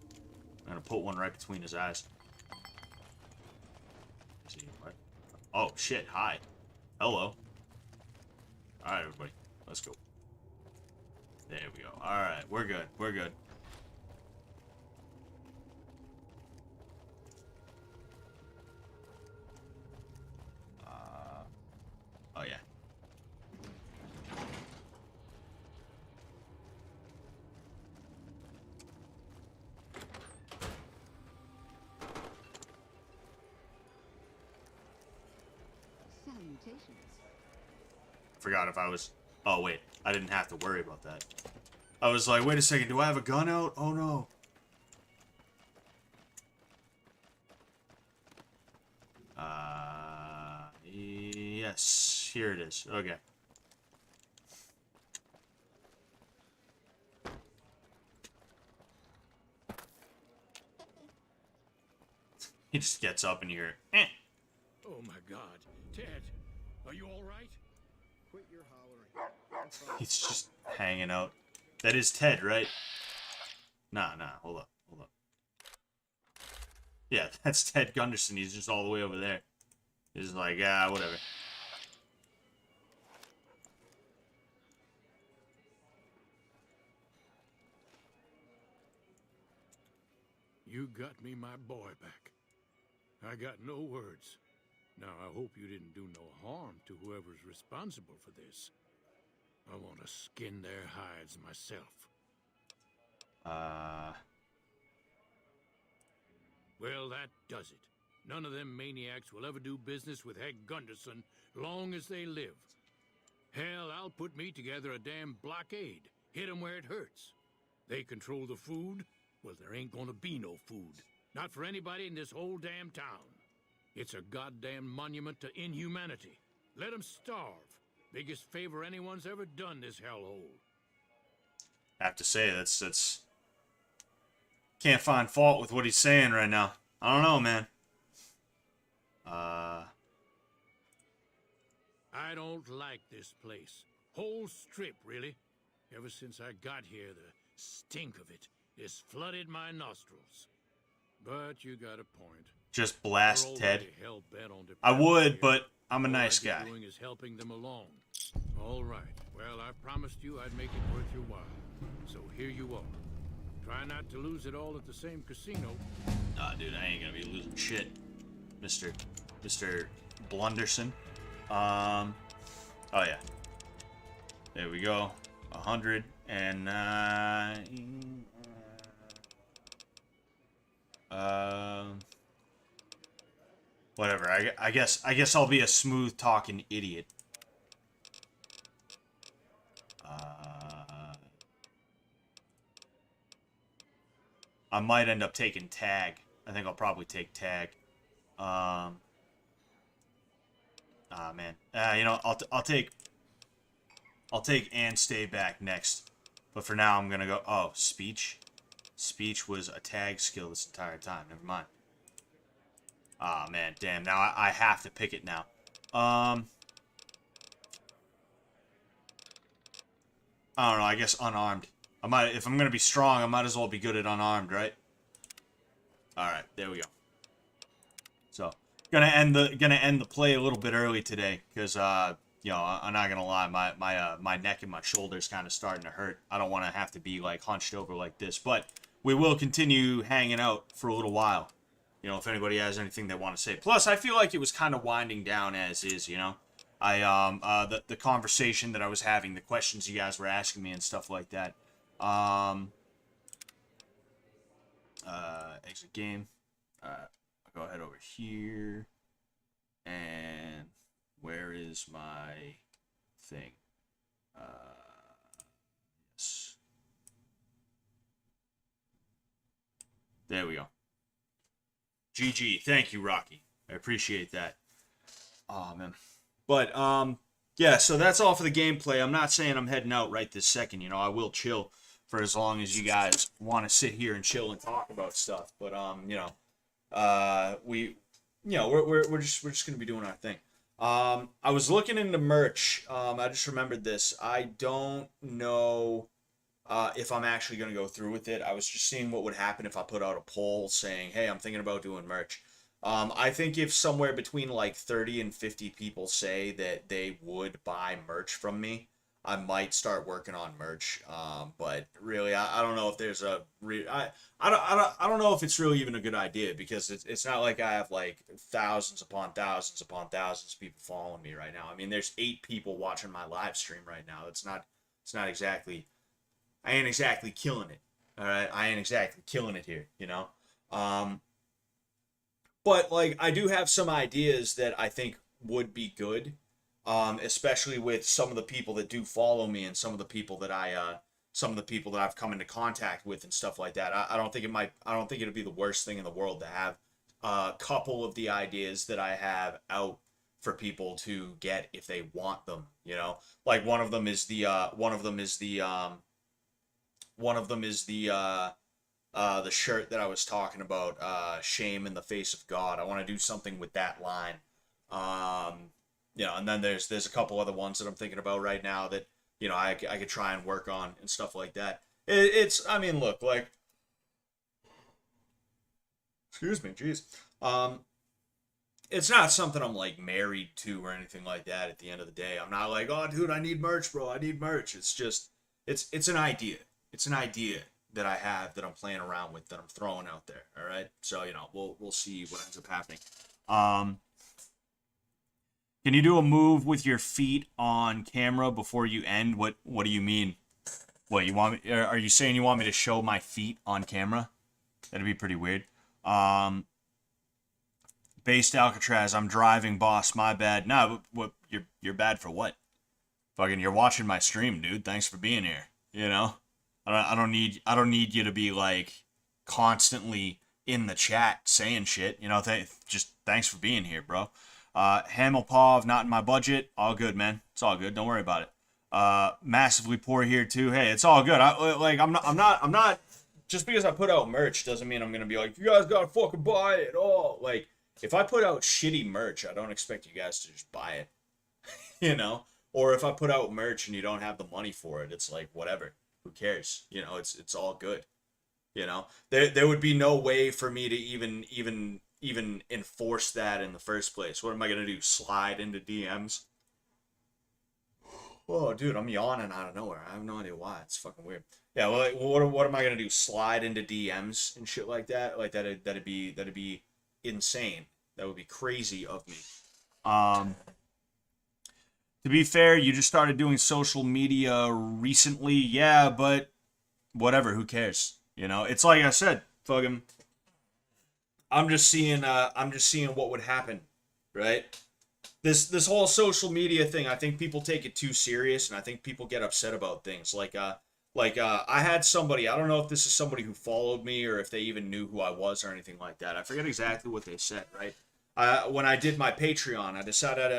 I'm gonna put one right between his eyes. Is he what? Oh shit, hi. Hello. Alright everybody, let's go. There we go. Alright, we're good. We're good. Oh yeah. Salutations. Forgot if I was... Oh wait, I didn't have to worry about that. I was like, wait a second, do I have a gun out? Oh no. Yes, here it is. Okay. He just gets up and you're, eh. Oh my God. Ted, are you all right? Quit your hollering. He's just hanging out. That is Ted, right? Nah, hold up. Yeah, that's Ted Gunderson. He's just all the way over there. He's like, ah, whatever. You got me my boy back. I got no words. Now, I hope you didn't do no harm to whoever's responsible for this. I want to skin their hides myself. Well, that does it. None of them maniacs will ever do business with Head Gunderson long as they live. Hell, I'll put me together a damn blockade. Hit 'em where it hurts. They control the food. Well, there ain't gonna be no food. Not for anybody in this whole damn town. It's a goddamn monument to inhumanity. Let 'em starve. Biggest favor anyone's ever done this hellhole. I have to say, that's... Can't find fault with what he's saying right now. I don't know, man. I don't like this place. Whole strip, really. Ever since I got here, the stink of it has flooded my nostrils. But you got a point. Just blast We're Ted. already hell-bent on I would, depravity but here. I'm a All nice I'd be guy. doing is helping them along. All right. Well, I promised you I'd make it worth your while. So here you are. Try not to lose it all at the same casino. Nah, dude, I ain't gonna be losing shit, Mr. Blunderson. Oh yeah. There we go. 109. Whatever. I guess I'll be a smooth talking idiot. I might end up taking tag. I think I'll probably take tag. Ah man. You know, I'll take and stay back next. But for now I'm gonna go speech. Speech was a tag skill this entire time. Never mind. Ah man, damn. Now I have to pick it now. I don't know, I guess unarmed. If I'm gonna be strong, I might as well be good at unarmed, right? Alright, there we go. gonna end the play a little bit early today because you know, I'm not gonna lie, my neck and my shoulders kind of starting to hurt. I don't want to have to be like hunched over like this, but we will continue hanging out for a little while. You know, if anybody has anything they want to say. Plus, I feel like it was kind of winding down as is. You know, the conversation that I was having, the questions you guys were asking me and stuff like that. Exit game. I'll go ahead over here. And where is my thing? Yes. There we go. GG. Thank you, Rocky. I appreciate that. Oh, man. But, yeah, so that's all for the gameplay. I'm not saying I'm heading out right this second. You know, I will chill for as long as you guys want to sit here and chill and talk about stuff. But, you know, we're just gonna be doing our thing. I was looking into merch. I just remembered this. I don't know if I'm actually gonna go through with it. I was just seeing what would happen if I put out a poll saying, "Hey, I'm thinking about doing merch." I think if somewhere between like 30 and 50 people say that they would buy merch from me, I might start working on merch. But really, I don't know if there's a I don't know if it's really even a good idea because it's not like I have like thousands upon thousands upon thousands of people following me right now. I mean, there's 8 people watching my live stream right now. It's not exactly, I ain't exactly killing it. All right, I ain't exactly killing it here, you know. But like I do have some ideas that I think would be good. Especially with some of the people that do follow me and some of the people that I've come into contact with and stuff like that. I don't think it'd be the worst thing in the world to have a couple of the ideas that I have out for people to get if they want them, you know. Like one of them is the shirt that I was talking about, Shame in the Face of God. I want to do something with that line. You know, and then there's a couple other ones that I'm thinking about right now that, you know, I could try and work on and stuff like that. I mean, look, like, excuse me, jeez. It's not something I'm, like, married to or anything like that at the end of the day. I'm not like, oh, dude, I need merch, bro. I need merch. It's just, it's an idea. It's an idea that I have that I'm playing around with, that I'm throwing out there, all right? So, you know, we'll see what ends up happening. Can you do a move with your feet on camera before you end? What do you mean? What, you want me, are you saying you want me to show my feet on camera? That'd be pretty weird. Based Alcatraz, I'm driving, boss, my bad. Nah, what you're bad for what? Fucking, you're watching my stream, dude. Thanks for being here. You know? I don't need you to be like constantly in the chat saying shit. You know, just thanks for being here, bro. Hamilpov, not in my budget. All good, man. It's all good. Don't worry about it. Massively poor here too. Hey, it's all good. I'm not. Just because I put out merch doesn't mean I'm gonna be like, you guys gotta fucking buy it all. Like, if I put out shitty merch, I don't expect you guys to just buy it. You know? Or if I put out merch and you don't have the money for it, it's like, whatever. Who cares? You know, it's all good. You know? There would be no way for me to even enforce that in the first place. What am I gonna do? Slide into DMs? Oh, dude, I'm yawning out of nowhere. I have no idea why. It's fucking weird. Yeah, well, like, what am I gonna do? Slide into DMs and shit like that? Like that'd be insane. That would be crazy of me. To be fair, you just started doing social media recently. Yeah, but whatever. Who cares? You know, it's like I said, fucking. I'm just seeing what would happen, right? This whole social media thing, I think people take it too serious, and I think people get upset about things. Like I had somebody, I don't know if this is somebody who followed me or if they even knew who I was or anything like that. I forget exactly what they said, right? When I did my Patreon,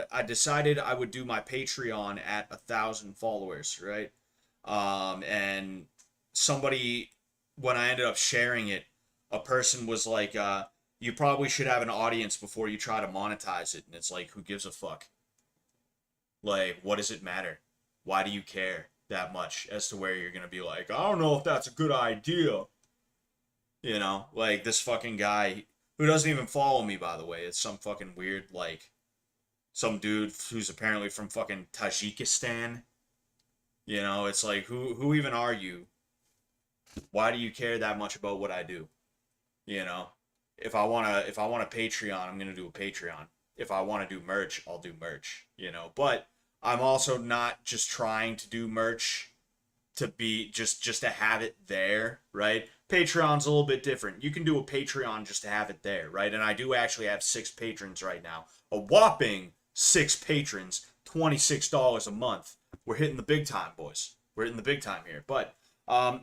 I decided I would do my Patreon at 1,000 followers, right? And somebody, when I ended up sharing it, a person was like, you probably should have an audience before you try to monetize it. And it's like, who gives a fuck? Like, what does it matter? Why do you care that much as to where you're going to be like, I don't know if that's a good idea. You know, like this fucking guy, who doesn't even follow me, by the way. It's some fucking weird, like, some dude who's apparently from fucking Tajikistan. You know, it's like, who even are you? Why do you care that much about what I do? You know, if I want a Patreon, I'm going to do a Patreon. If I want to do merch, I'll do merch, you know. But I'm also not just trying to do merch to be just to have it there, right? Patreon's a little bit different. You can do a Patreon just to have it there, right? And I do actually have 6 patrons right now. A whopping 6 patrons, $26 a month. We're hitting the big time, boys. We're hitting the big time here. But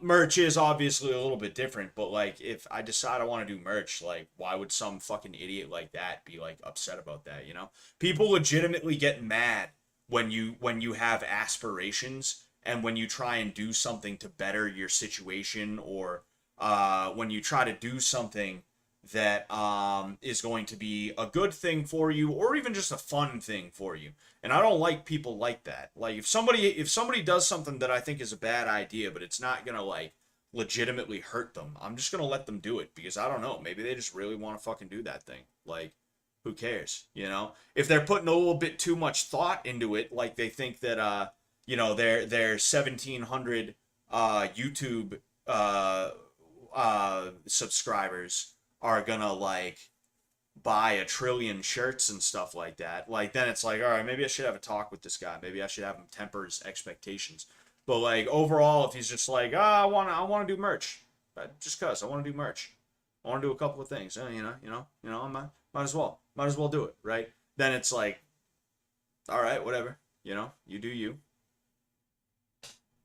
merch is obviously a little bit different, but like if I decide I want to do merch, like why would some fucking idiot like that be like upset about that, you know? People legitimately get mad when you have aspirations and when you try and do something to better your situation, or when you try to do something that is going to be a good thing for you, or even just a fun thing for you. And I don't like people like that. Like if somebody does something that I think is a bad idea, but it's not gonna like legitimately hurt them, I'm just gonna let them do it, because I don't know, maybe they just really want to fucking do that thing. Like, who cares, you know? If they're putting a little bit too much thought into it, like they think that you know, their 1,700 YouTube subscribers are gonna like buy 1 trillion shirts and stuff like that, like then it's like, all right, maybe I should have a talk with this guy. Maybe I should have him temper his expectations. But like overall, if he's just like, I want to do merch, just cause I want to do merch, I want to do a couple of things, you know, I might as well do it, right? Then it's like, all right, whatever, you know, you do you.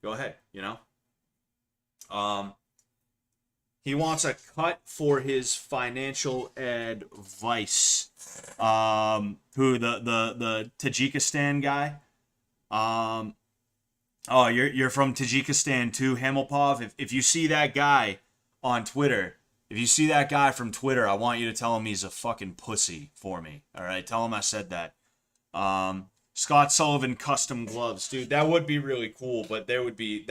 Go ahead, you know. He wants a cut for his financial advice. Who the Tajikistan guy? Oh, you're from Tajikistan too, Hamilpov. If you see that guy on Twitter, if you see that guy from Twitter, I want you to tell him he's a fucking pussy for me. All right, tell him I said that. Scott Sullivan custom gloves, dude. That would be really cool, but that would be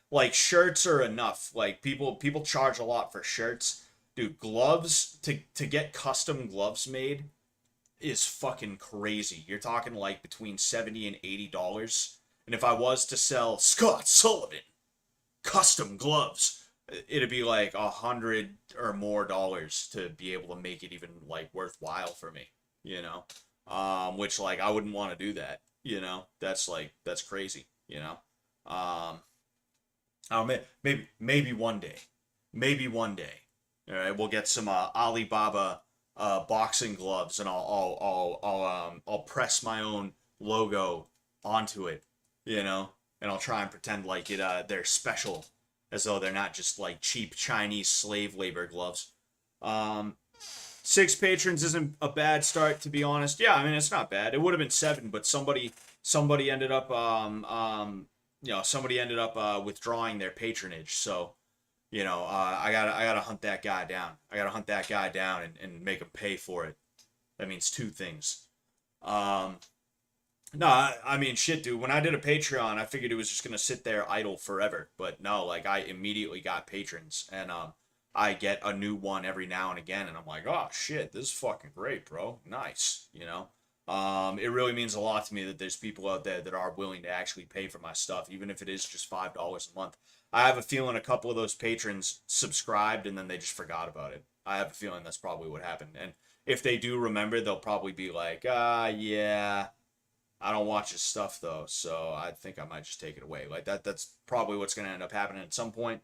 like shirts are enough. Like people charge a lot for shirts. Dude, gloves, to get custom gloves made is fucking crazy. You're talking like between $70 and $80. And if I was to sell Scott Sullivan custom gloves, it'd be like $100 or more to be able to make it even like worthwhile for me, you know? Which like I wouldn't want to do that, you know? That's crazy, you know? Maybe one day. All right, we'll get some Alibaba boxing gloves, and I'll press my own logo onto it, you know, and I'll try and pretend like they're special, as though they're not just like cheap Chinese slave labor gloves. 6 patrons isn't a bad start, to be honest. Yeah, I mean it's not bad. It would have been 7, but somebody ended up withdrawing their patronage. So, you know, I gotta hunt that guy down. I gotta hunt that guy down and make him pay for it. That means 2 things. No, I mean, shit, dude. When I did a Patreon, I figured it was just gonna sit there idle forever. But no, like I immediately got patrons, and I get a new one every now and again, and I'm like, oh shit, this is fucking great, bro. Nice, you know. It really means a lot to me that there's people out there that are willing to actually pay for my stuff, even if it is just $5 a month. I have a feeling a couple of those patrons subscribed and then they just forgot about it. I have a feeling that's probably what happened. And if they do remember, they'll probably be like, yeah, I don't watch his stuff though, so I think I might just take it away. Like that's probably what's going to end up happening at some point.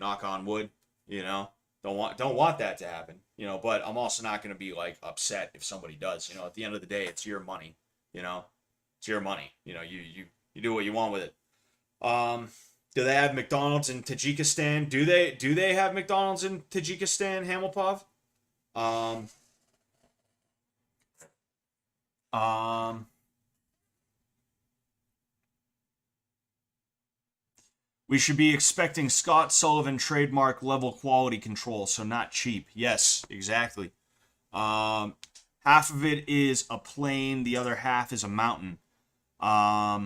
Knock on wood, you know. Don't want that to happen, you know, but I'm also not going to be like upset if somebody does, you know. At the end of the day, it's your money, you know. It's your money, you know. You do what you want with it. Do they have McDonald's in Tajikistan? Do they have McDonald's in Tajikistan, Hamilpov? We should be expecting Scott Sullivan trademark level quality control, so not cheap. Yes, exactly. Half of it is a plain, the other half is a mountain. Yeah,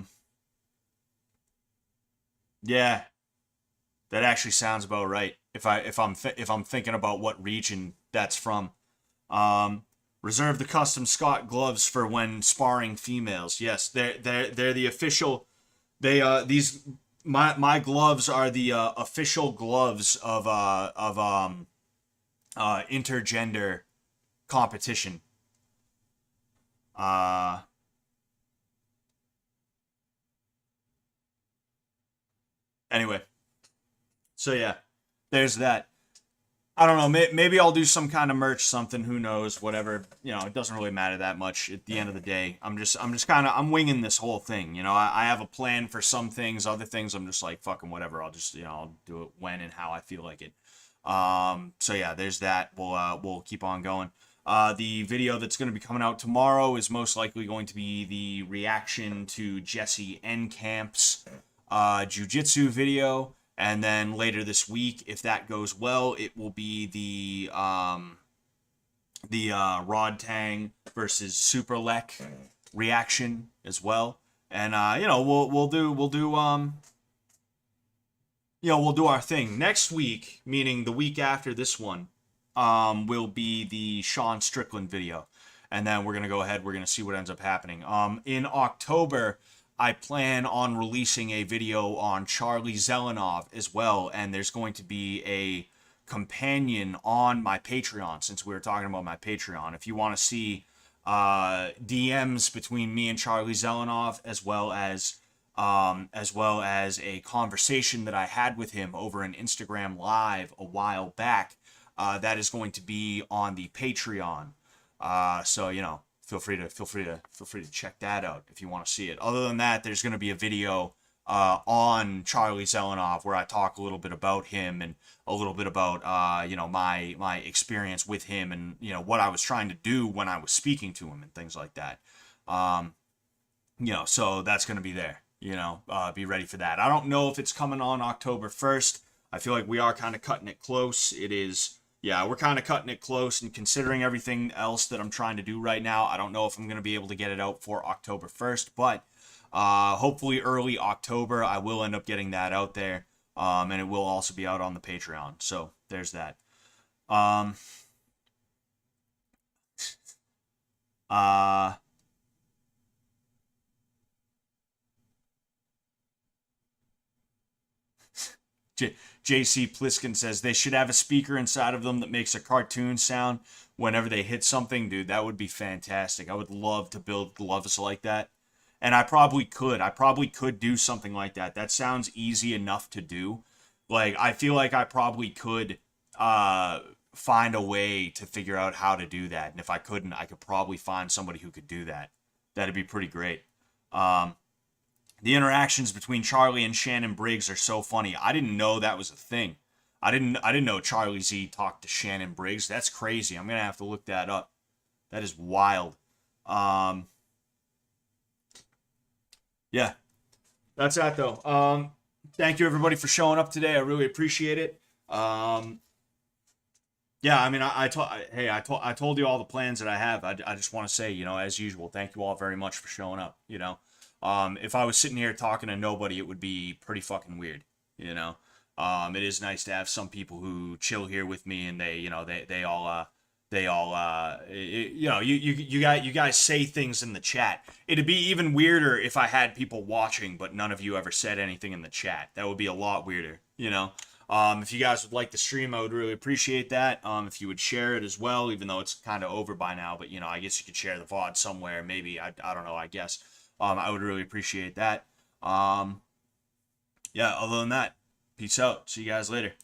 that actually sounds about right. If I'm thinking about what region that's from. Reserve the custom Scott gloves for when sparring females. Yes, they're the official. My gloves are the official gloves of intergender competition. Anyway, so yeah, there's that. I don't know. Maybe I'll do some kind of merch, something. Who knows? Whatever. You know, it doesn't really matter that much at the end of the day. I'm just kind of, I'm winging this whole thing. You know, I have a plan for some things. Other things, I'm just like, fucking whatever. I'll just, you know, I'll do it when and how I feel like it. So yeah, there's that. We'll keep on going. The video that's going to be coming out tomorrow is most likely going to be the reaction to Jesse Encamp's jiu-jitsu video. And then later this week, if that goes well, it will be the Rod Tang versus Superlek reaction as well. And you know, we'll do our thing. Next week, meaning the week after this one, will be the Sean Strickland video. And then we're going to go ahead, we're going to see what ends up happening. In October, I plan on releasing a video on Charlie Zelenov as well, and there's going to be a companion on my Patreon, since we were talking about my Patreon. If you want to see DMs between me and Charlie Zelenov, as well as a conversation that I had with him over an Instagram Live a while back, that is going to be on the Patreon. So you know, feel free to check that out if you want to see it. Other than that, there's going to be a video on Charlie Zelenov where I talk a little bit about him and a little bit about you know, my experience with him and, you know, what I was trying to do when I was speaking to him and things like that. You know, so that's going to be there. You know, be ready for that. I don't know if it's coming on October 1st. I feel like we are kind of cutting it close. It is. Yeah, we're kind of cutting it close, and considering everything else that I'm trying to do right now, I don't know if I'm going to be able to get it out for October 1st, but hopefully early October, I will end up getting that out there, and it will also be out on the Patreon, so there's that. JC Pliskin says they should have a speaker inside of them that makes a cartoon sound whenever they hit something. Dude, that would be fantastic. I would love to build gloves like that. And I probably could do something like that. That sounds easy enough to do. Like, I feel like I probably could find a way to figure out how to do that. And if I couldn't, I could probably find somebody who could do that. That'd be pretty great. The interactions between Charlie and Shannon Briggs are so funny. I didn't know that was a thing. I didn't know Charlie Z talked to Shannon Briggs. That's crazy. I'm gonna have to look that up. That is wild. Yeah, that's that though. Thank you everybody for showing up today. I really appreciate it. Yeah, I mean, I told you all the plans that I have. I just want to say, you know, as usual, thank you all very much for showing up. You know. If I was sitting here talking to nobody, it would be pretty fucking weird, you know. It is nice to have some people who chill here with me, and they, you know, they all, you know, you guys say things in the chat. It'd be even weirder if I had people watching, but none of you ever said anything in the chat. That would be a lot weirder, you know. If you guys would like the stream, I would really appreciate that. If you would share it as well, even though it's kind of over by now, but you know, I guess you could share the VOD somewhere. Maybe I don't know. I guess. I would really appreciate that. Yeah, other than that, peace out. See you guys later.